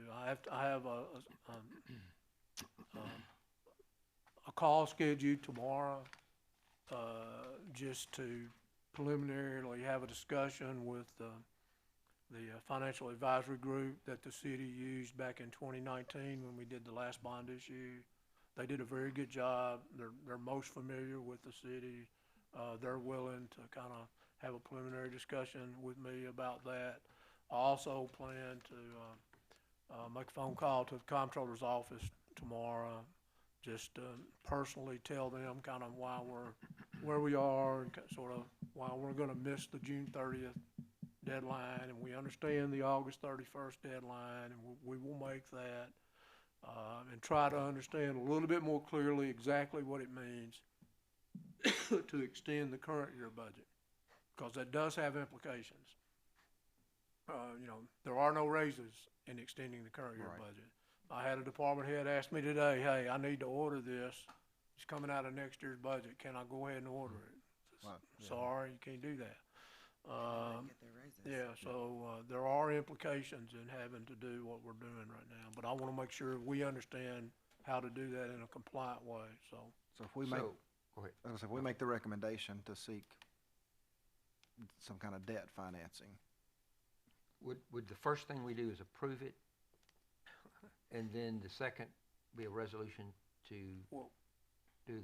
I have a call scheduled tomorrow, just to preliminarily have a discussion with the financial advisory group that the city used back in 2019 when we did the last bond issue. They did a very good job. They're most familiar with the city. They're willing to kind of have a preliminary discussion with me about that. I also plan to make a phone call to the comptroller's office tomorrow, just to personally tell them kind of where we are, and sort of why we're going to miss the June 30th deadline, and we understand the August 31st deadline, and we will make that, and try to understand a little bit more clearly exactly what it means to extend the current year budget, because that does have implications. There are no raises in extending the current year budget. I had a department head ask me today, hey, I need to order this. It's coming out of next year's budget. Can I go ahead and order it? Sorry, you can't do that. Get their raises. So there are implications in having to do what we're doing right now, but I want to make sure we understand how to do that in a compliant way, so. So if we make, Go ahead. if we make the recommendation to seek some kind of debt financing, Would the first thing we do is approve it, and then the second be a resolution to do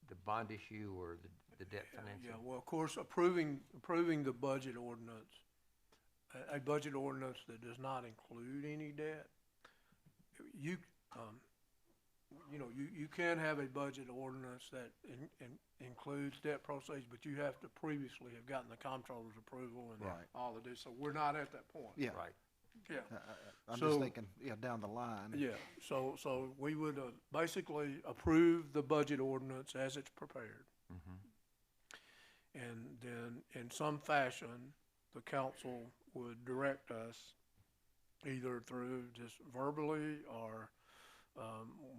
the bond issue or the debt financing? Yeah, well, of course, approving the budget ordinance, a budget ordinance that does not include any debt, you can have a budget ordinance that includes debt proceeds, but you have to previously have gotten the comptroller's approval and Right. all of this, so we're not at that point. yeah. Right. Yeah. I'm So- just thinking, down the line. Yeah, so we would basically approve the budget ordinance as it's prepared. And then in some fashion, the council would direct us either through just verbally or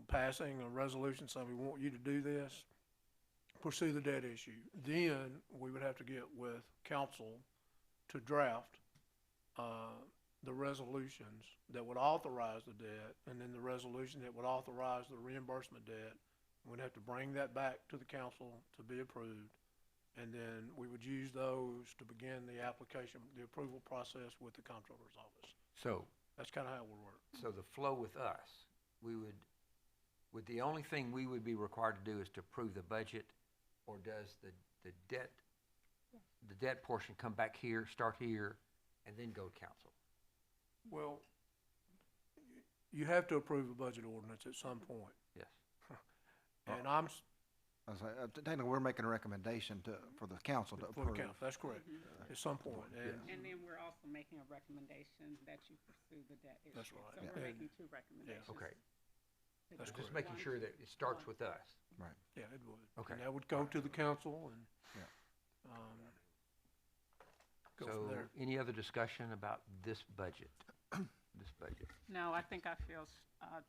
passing a resolution saying we want you to do this, pursue the debt issue. Then we would have to get with council to draft the resolutions that would authorize the debt, and then the resolution that would authorize the reimbursement debt. We'd have to bring that back to the council to be approved, and then we would use those to begin the application, the approval process with the comptroller's office. So, That's kind of how it would work. so the flow with us, would the only thing we would be required to do is to approve the budget, or does the debt portion come back here, start here, and then go to council? Well, you have to approve a budget ordinance at some point, Yes. and Technically, we're making a recommendation for the council to for the approve. council, that's correct, at some point, and And then we're also making a recommendation that you pursue the debt issue. That's right. So Yeah. we're making two recommendations. Okay. That's Just correct. making sure that it starts with us. yeah, it would. Okay. And that would go to the council and, Yeah. go from So, there. any other discussion about this budget? This budget? No, I think I feel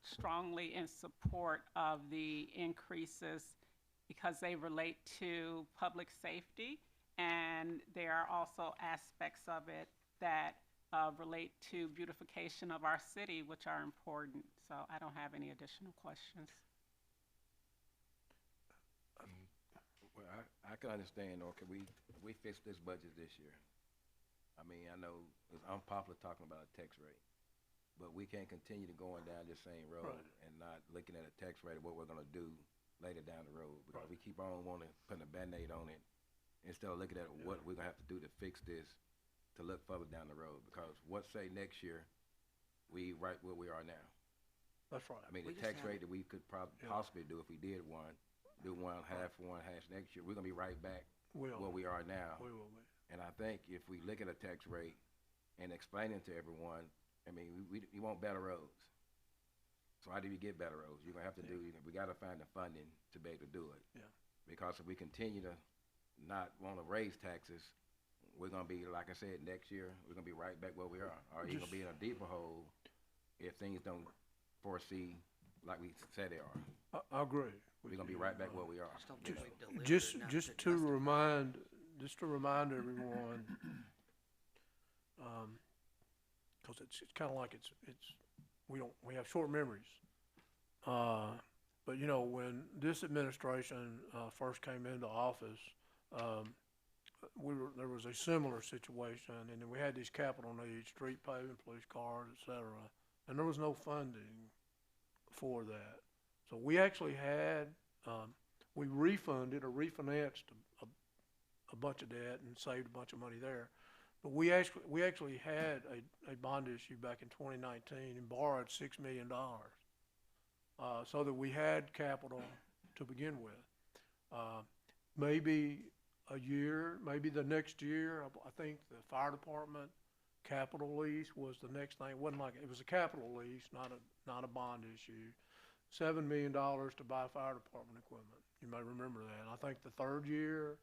strongly in support of the increases because they relate to public safety, and there are also aspects of it that relate to beautification of our city, which are important. So I don't have any additional questions. Well, I can understand, okay, we fix this budget this year. I mean, I know it's unpopular talking about a tax rate, but we can't continue to going down this same road Right. and not looking at a tax rate of what we're gonna do later down the road, because we keep on wanting, putting a Band-Aid on it, instead of looking at what we're gonna have to do to fix this, to look further down the road, because what say next year, we right where we are now. That's right. I mean, We the just tax have- rate that we could Yeah. possibly do if we did do one half next year, we're gonna be right back where Will, we are now. we will be. And I think if we look at a tax rate and explain it to everyone, I mean, we want better roads. So how do we get better roads? You're gonna have to we gotta find the funding to be able to do it. Yeah. Because if we continue to not wanna raise taxes, we're gonna be, like I said, next year, we're gonna be right back where we are. Or you're gonna be in a deeper hole if things don't foresee like we said they are. I agree. with We're gonna be you. right back where we are. Just don't think we've delivered Just, enough just to justify- remind everyone, cause it's kinda like we have short memories. But you know, when this administration, first came into office, there was a similar situation, and then we had these capital needs, street paving, police cars, et cetera, and there was no funding for that. So we actually had, we refunded or refinanced a bunch of debt and saved a bunch of money there. But we actually had a bond issue back in 2019 and borrowed $6 million, so that we had capital to begin with. Maybe a year, maybe the next year, I think the fire department capital lease was the next thing. It wasn't like, it was a capital lease, not a bond issue. $7 million to buy fire department equipment. You may remember that. I think the third year,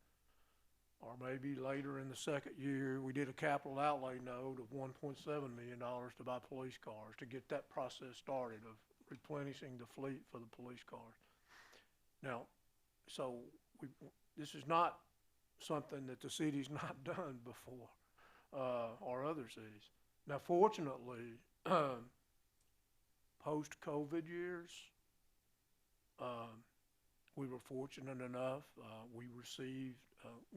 or maybe later in the second year, we did a capital outlay note of $1.7 million to buy police cars, to get that process started of replenishing the fleet for the police cars. Now, so this is not something that the city's not done before, or other cities. Now, fortunately, post-COVID years, we were fortunate enough, we received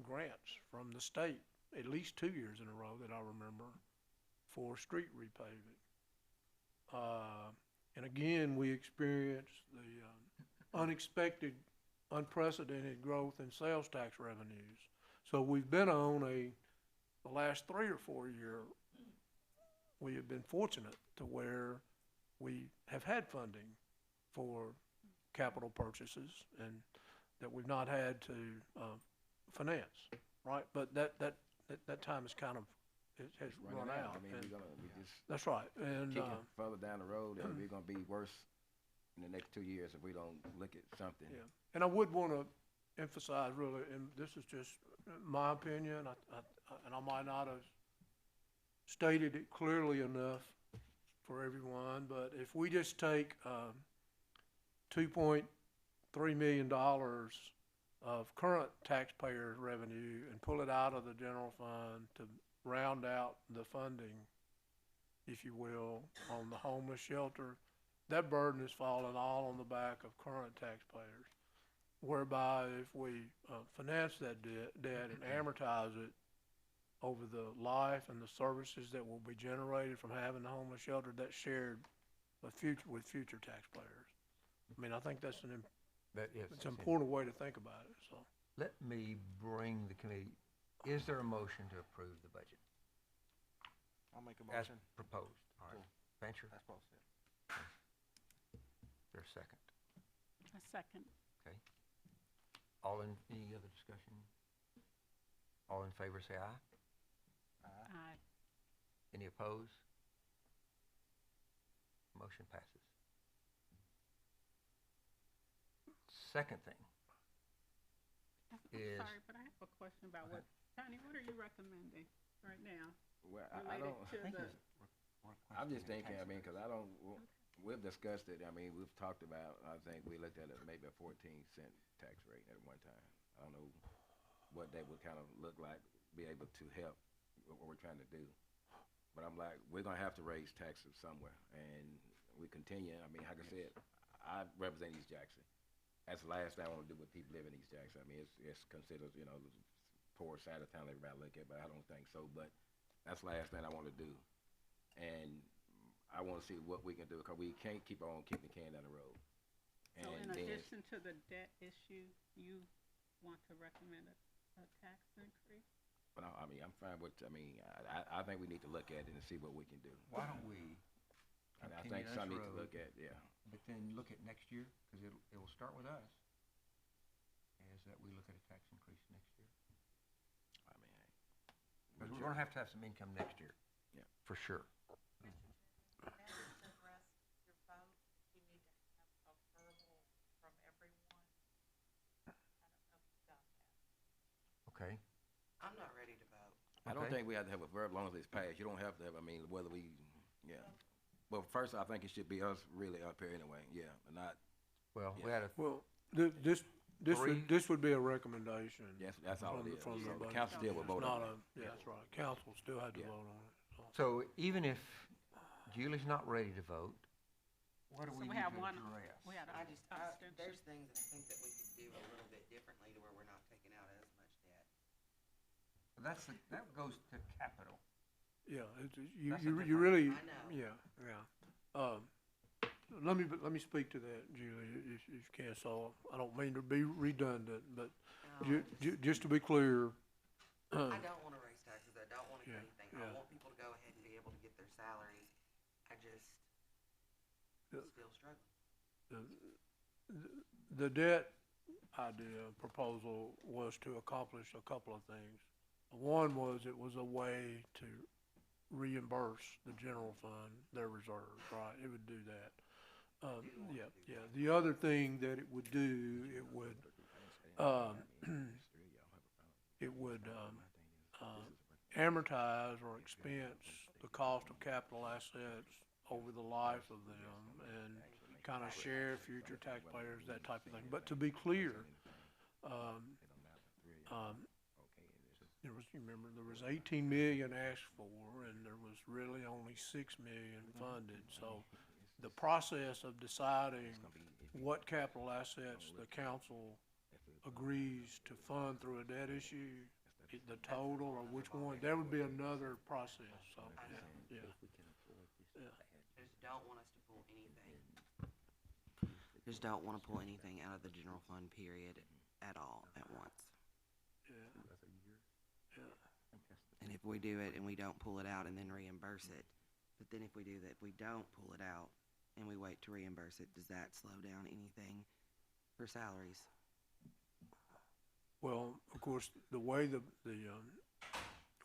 grants from the state, at least 2 years in a row that I remember, for street repaving. And again, we experienced the unexpected, unprecedented growth in sales tax revenues. So we've been on the last 3 or 4 year, we have been fortunate to where we have had funding for capital purchases and that we've not had to finance, right? But that time is kind of, it has run out. I mean, and we just that's right. And kicking further down the road, and we're gonna be worse in the next 2 years if we don't look at something. yeah, and I would want to emphasize really, and this is just my opinion, and I might not have stated it clearly enough for everyone, but if we just take $2.3 million of current taxpayer revenue and pull it out of the general fund to round out the funding, if you will, on the homeless shelter, that burden is falling all on the back of current taxpayers. Whereby if we finance that debt and amortize it over the life and the services that will be generated from having the homeless shelter, that's shared with future taxpayers. I mean, I think that's it's an important way to think about it, so. Let me bring the committee, is there a motion to approve the budget I'll make a as motion. proposed? All right, Fancher, That's both it. there's a second. A second. Okay. Any other discussion? All in favor, say aye. Aye. Any opposed? Motion passes. Second thing I'm is. sorry, but I have a question about Okay. Connie, what are you recommending right now? Well, I Related don't, to the, I'm just thinking, I mean, cause we've discussed it, I mean, we've talked about, I think we looked at it maybe a 14-cent tax rate at one time. I don't know what that would kind of look like, be able to help what we're trying to do. But I'm like, we're gonna have to raise taxes somewhere, and we continue, I mean, like I said, I represent East Jackson. That's the last thing I wanna do with people living in East Jackson. I mean, it's considered, you know, the poor side of town everybody look at, but I don't think so, but that's the last thing I wanna do. And I wanna see what we can do, cause we can't keep on kicking the can down the road. so in And then, addition to the debt issue, you want to recommend a tax increase? but I mean, I'm fine with, I mean, I think we need to look at it and see what we can do. Why don't we And I think continuous some need to road. look at, yeah. But then look at next year, because it'll start with us, is that we look at a tax increase next year. I mean, Because we're gonna have to have some income next year. Yeah. For sure. Mr. Chairman, that is the rest of your vote. You need to have a verbal from everyone. I don't know if you've done that. Okay. I'm not ready to vote. I don't Okay. think we have to have a verb, as long as it's passed. You don't have to have, I mean, whether we, yeah. Well, first, I think it should be us really up here anyway, yeah, but not, Well, we Yeah. had a, Well, Three. this would be a recommendation. that's all From it the- is. from the So the budget. council still will It's vote not on it. yeah, that's right. Council still had to Yeah. vote on it, so. so even if Julie's not ready to vote, what do So we we need have to one- address? We had I a just, abstention. there's things that I think that we could do a little bit differently to where we're not taking out as much debt. That goes to capital. Yeah, That's a you different- really, I know. yeah. Let me speak to that, Julie, if you can, so I don't mean to be redundant, but just to be clear, I don't wanna raise taxes, I don't wanna do Yeah, anything, I yeah. want people to go ahead and be able to get their salaries, I just Yeah. still struggling. the debt idea proposal was to accomplish a couple of things. One was it was a way to reimburse the general fund their reserves, right? It would do that. Yeah. The other thing that it would do, it would amortize or expense the cost of capital assets over the life of them and kind of share future taxpayers, that type of thing. But to be clear, there was 18 million asked for, and there was really only 6 million funded. So the process of deciding what capital assets the council agrees to fund through a debt issue, the total or which one, there would be another process, so, yeah. I just don't want us to pull anything. Just don't wanna pull anything out of the general fund period at all at once. Yeah. And if we do it and we don't pull it out and then reimburse it, but then if we do that, if we don't pull it out and we wait to reimburse it, does that slow down anything for salaries? Well, of course, the way the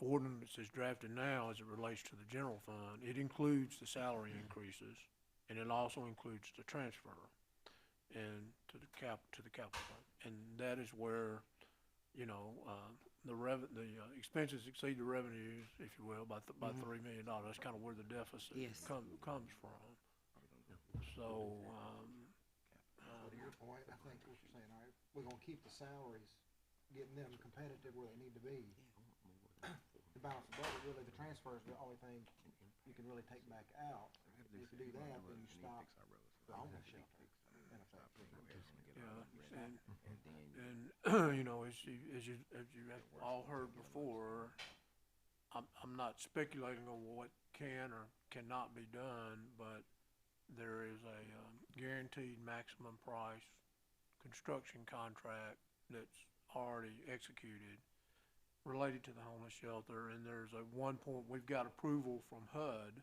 ordinance is drafted now as it relates to the general fund, it includes the salary increases, and it also includes the transfer and to the capital fund. And that is where, the expenses exceed the revenues, if you will, by $3 million. That's kind of where the deficit Yes. comes from. So, To your point, I think what you're saying, all right, we're gonna keep the salaries, getting them competitive where they need to be. The balance of budget, really, the transfer is the only thing you can really take back out. If you do that, then you stop the homeless shelter, in effect. yeah, and, as you have all heard before, I'm not speculating on what can or cannot be done, but there is a guaranteed maximum price construction contract that's already executed related to the homeless shelter, and there's we've got approval from HUD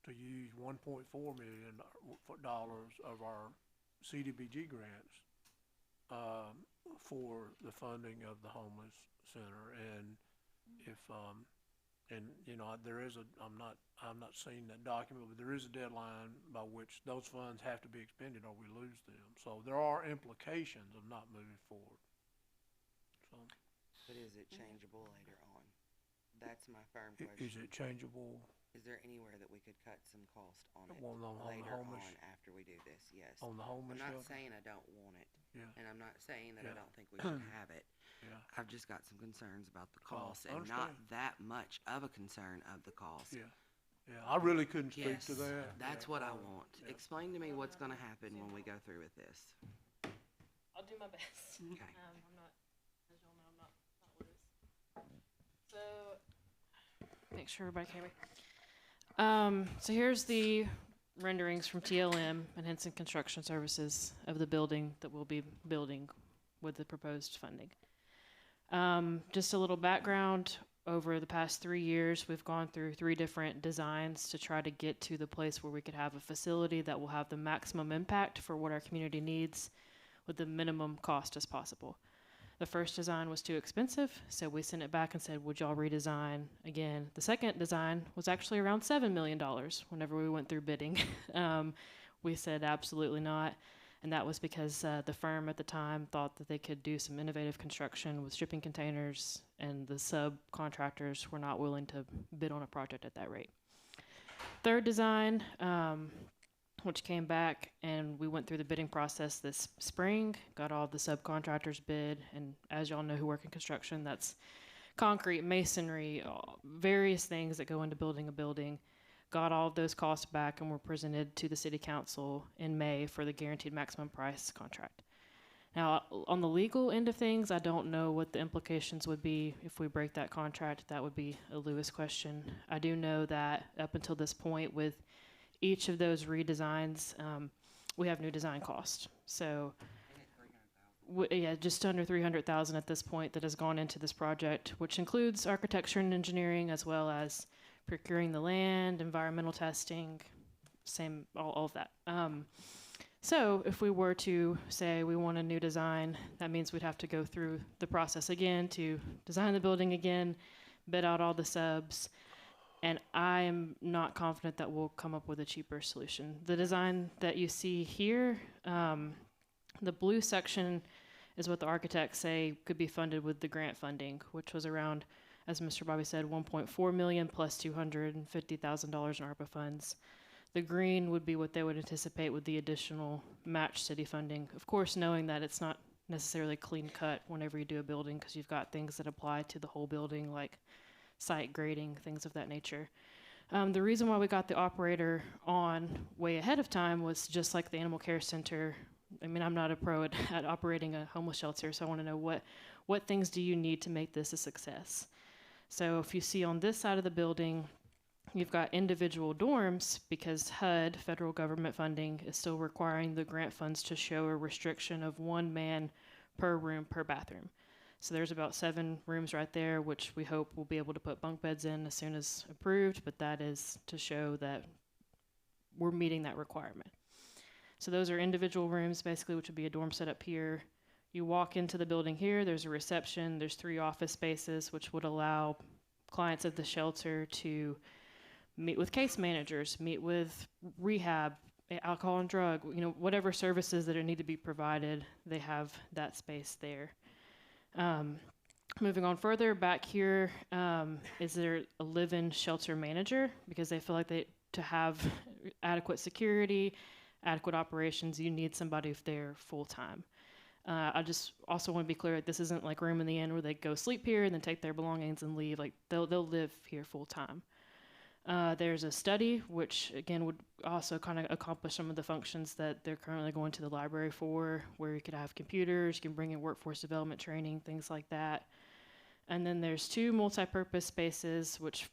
to use $1.4 million of our CDBG grants for the funding of the homeless center. And if there is I'm not seeing that document, but there is a deadline by which those funds have to be expended or we lose them. So there are implications of not moving forward. So, But is it changeable later on? That's my firm is question. it changeable? Is there anywhere that we could cut some cost on it On the later homeless- on after we do this? Yes. On the homeless I'm not shelter? saying I don't want it, Yeah, and I'm not saying that I Yeah. don't think we should have it. yeah, I've just got some concerns about the Oh, cost, I and not understand. that much of a concern of the cost. yeah. Yeah, I really couldn't speak Yes, to that. that's Yeah. what I want. Yeah. Explain to me what's gonna happen when we go through with this. I'll do my best. Okay. I'm not, as y'all know, I'm not Liz. So, make sure everybody can hear me. So here's the renderings from TLM and Henson Construction Services of the building that we'll be building with the proposed funding. Just a little background. over the past 3 years, we've gone through 3 different designs to try to get to the place where we could have a facility that will have the maximum impact for what our community needs with the minimum cost as possible. The first design was too expensive, so we sent it back and said, would y'all redesign again? The second design was actually around $7 million whenever we went through bidding. We said absolutely not, and that was because the firm at the time thought that they could do some innovative construction with shipping containers, and the subcontractors were not willing to bid on a project at that rate. Third design, which came back, and we went through the bidding process this spring, got all the subcontractors bid, and as y'all know who work in construction, that's concrete, masonry, various things that go into building a building. Got all of those costs back and were presented to the city council in May for the guaranteed maximum price contract. Now, on the legal end of things, I don't know what the implications would be if we break that contract. That would be a Lewis question. I do know that up until this point with each of those redesigns, we have new design costs. So, yeah, just under $300,000 at this point that has gone into this project, which includes architecture and engineering, as well as procuring the land, environmental testing, all of that. So if we were to say we want a new design, that means we'd have to go through the process again to design the building again, bid out all the subs, and I am not confident that we'll come up with a cheaper solution. The design that you see here, the blue section is what the architects say could be funded with the grant funding, which was around, as Mr. Bobby said, $1.4 million plus $250,000 in ARPA funds. The green would be what they would anticipate with the additional match city funding. Of course, knowing that it's not necessarily clean cut whenever you do a building, because you've got things that apply to the whole building, like site grading, things of that nature. The reason why we got the operator on way ahead of time was just like the Animal Care Center. I mean, I'm not a pro at operating a homeless shelter, so I want to know what things do you need to make this a success. So if you see on this side of the building, you've got individual dorms because HUD, federal government funding, is still requiring the grant funds to show a restriction of 1 man per room per bathroom. So there's about 7 rooms right there, which we hope we'll be able to put bunk beds in as soon as approved, but that is to show that we're meeting that requirement. So those are individual rooms, basically, which would be a dorm set up here. You walk into the building here, there's a reception, there's 3 office spaces, which would allow clients of the shelter to meet with case managers, meet with rehab, alcohol and drug, whatever services that need to be provided, they have that space there. Moving on further, back here, is there a live-in shelter manager? Because they feel like to have adequate security, adequate operations, you need somebody there full-time. I just also want to be clear, this isn't like Room in the Inn where they go sleep here and then take their belongings and leave. Like they'll live here full-time. There's a study, which again would also kind of accomplish some of the functions that they're currently going to the library for, where you could have computers, you can bring in workforce development training, things like that. And then there's 2 multi-purpose spaces, which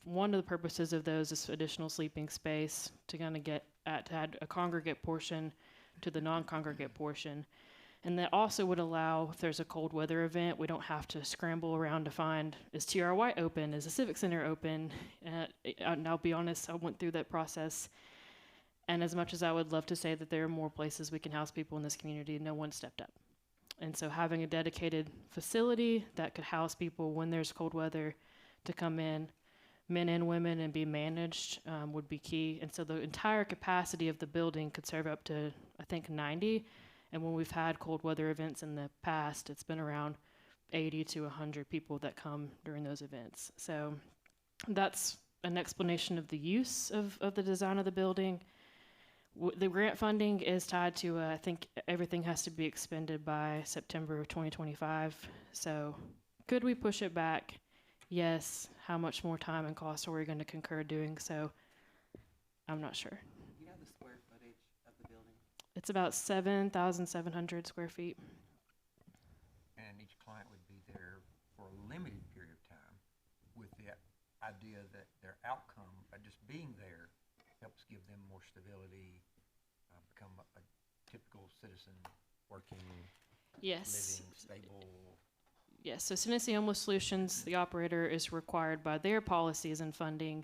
one of the purposes of those is additional sleeping space to kind of to add a congregate portion to the non-congregate portion. And that also would allow, if there's a cold weather event, we don't have to scramble around to find, is TR White open? Is the Civic Center open? And I'll be honest, I went through that process. And as much as I would love to say that there are more places we can house people in this community, no one stepped up. And so having a dedicated facility that could house people when there's cold weather to come in, men and women, and be managed would be key. And so the entire capacity of the building could serve up to, I think, 90. And when we've had cold weather events in the past, it's been around 80 to 100 people that come during those events. So that's an explanation of the use of the design of the building. The grant funding is tied to, I think everything has to be expended by September of 2025. So could we push it back? Yes. How much more time and cost are we going to concur doing so? I'm not sure. You know the square footage of the building? It's about 7,700 square feet. And each client would be there for a limited period of time with the idea that their outcome, by just being there, helps give them more stability, become a typical citizen, working, Yes. living, stable. Yes, so Tennessee Homeless Solutions, the operator, is required by their policies and funding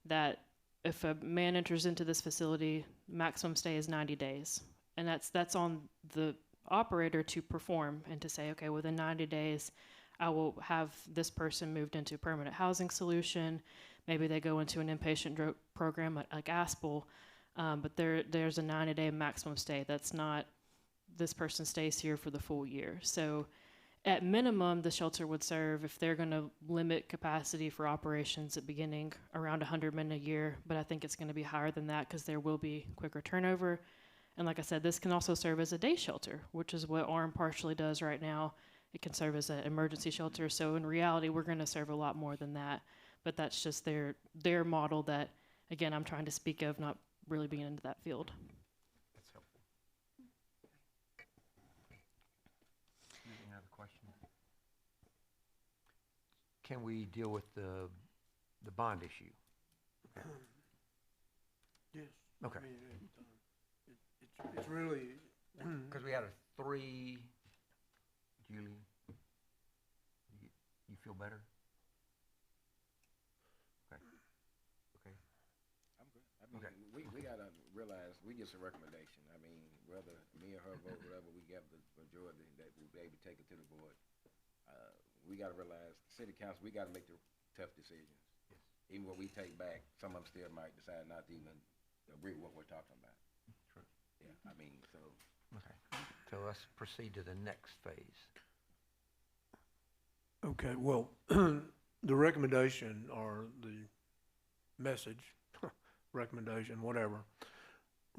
that if a man enters into this facility, maximum stay is 90 days. And that's on the operator to perform and to say, okay, within 90 days, I will have this person moved into a permanent housing solution. Maybe they go into an inpatient program like Aspel, but there's a 90-day maximum stay. That's not this person stays here for the full year. So at minimum, the shelter would serve, if they're going to limit capacity for operations at beginning, around 100 men a year, but I think it's going to be higher than that because there will be quicker turnover. And like I said, this can also serve as a day shelter, which is what ARM partially does right now. It can serve as an emergency shelter. So in reality, we're going to serve a lot more than that. But that's just their model that, again, I'm trying to speak of, not really being into that field. That's helpful. Any other questions? Can we deal with the bond issue? Yes. Okay. I mean, it's really, Because we had a 3, Julie, you feel better? Okay. Okay. I'm good. I mean, Okay. we gotta realize, we just a recommendation. I mean, whether me or her vote, whatever, we get the majority that we be able to take it to the board. We gotta realize, city council, we gotta make the tough decisions. Yes. Even what we take back, some of them still might decide not to even agree with what we're talking about. True. Yeah, I mean, so, Okay. So let's proceed to the next phase. okay, well, the recommendation or the message, recommendation, whatever,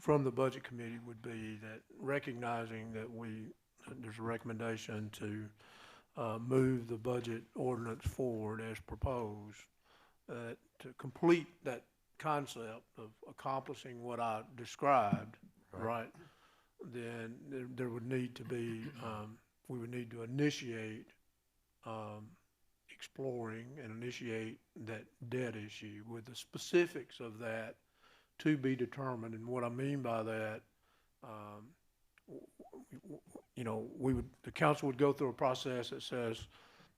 from the budget committee would be that recognizing that there's a recommendation to move the budget ordinance forward as proposed, to complete that concept of accomplishing what I described, right? Then there would need to be, we would need to initiate exploring and initiate that debt issue with the specifics of that to be determined. And what I mean by that, you know, the council would go through a process that says,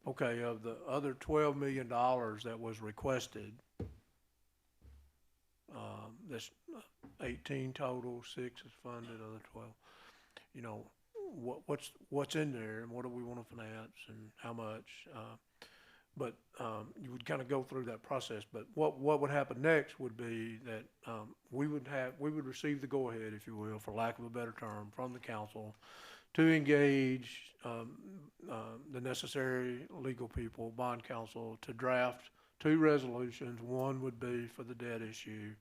okay, of the other $12 million that was requested, that's 18 total, 6 is funded, other 12. You know, what's in there and what do we want to finance and how much? But you would kind of go through that process. But what would happen next would be that we would receive the go-ahead, if you will, for lack of a better term, from the council to engage the necessary legal people, bond counsel, to draft 2 resolutions. One would be for the debt issue,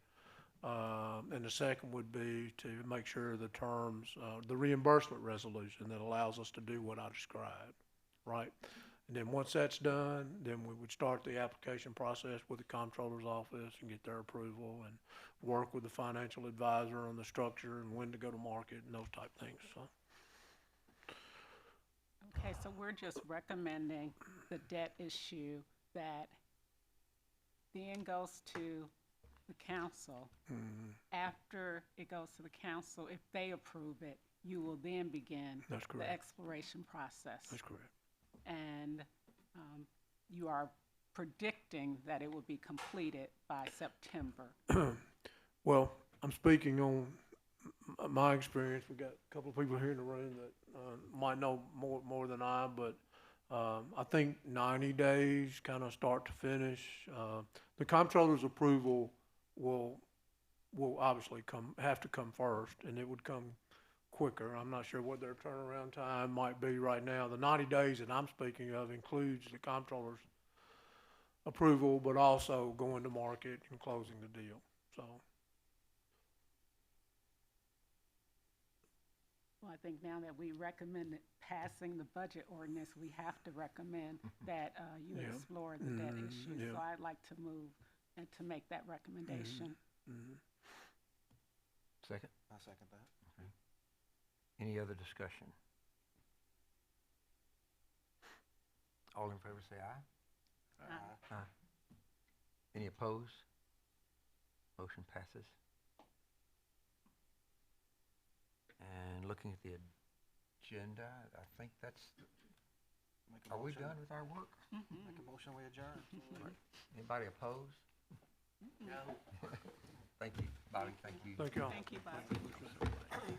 and the second would be to make sure the terms, the reimbursement resolution that allows us to do what I described, right? And then once that's done, then we would start the application process with the comptroller's office and get their approval and work with the financial advisor on the structure and when to go to market and those type things, so. Okay, so we're just recommending the debt issue that then goes to the council. After it goes to the council, if they approve it, you will then begin That's the correct. exploration process. That's correct. And you are predicting that it will be completed by September. Well, I'm speaking on my experience. We've got a couple of people here in the room that might know more than I, but I think 90 days, kind of start to finish. The comptroller's approval will obviously have to come first, and it would come quicker. I'm not sure what their turnaround time might be right now. The 90 days that I'm speaking of includes the comptroller's approval, but also going to market and closing the deal, so. Well, I think now that we recommended passing the budget ordinance, we have to recommend that you Yeah. explore the debt issue. yeah. So I'd like to move and to make that recommendation. Second? I second that. Any other discussion? All in favor say aye. Aye. Any opposed? Motion passes. And looking at the agenda, I think that's Make a Are we motion- done with our work? Make a motion, we adjourn. Anybody opposed? No. Thank you, Bobby, thank you. Thank y'all. Thank you, Bobby.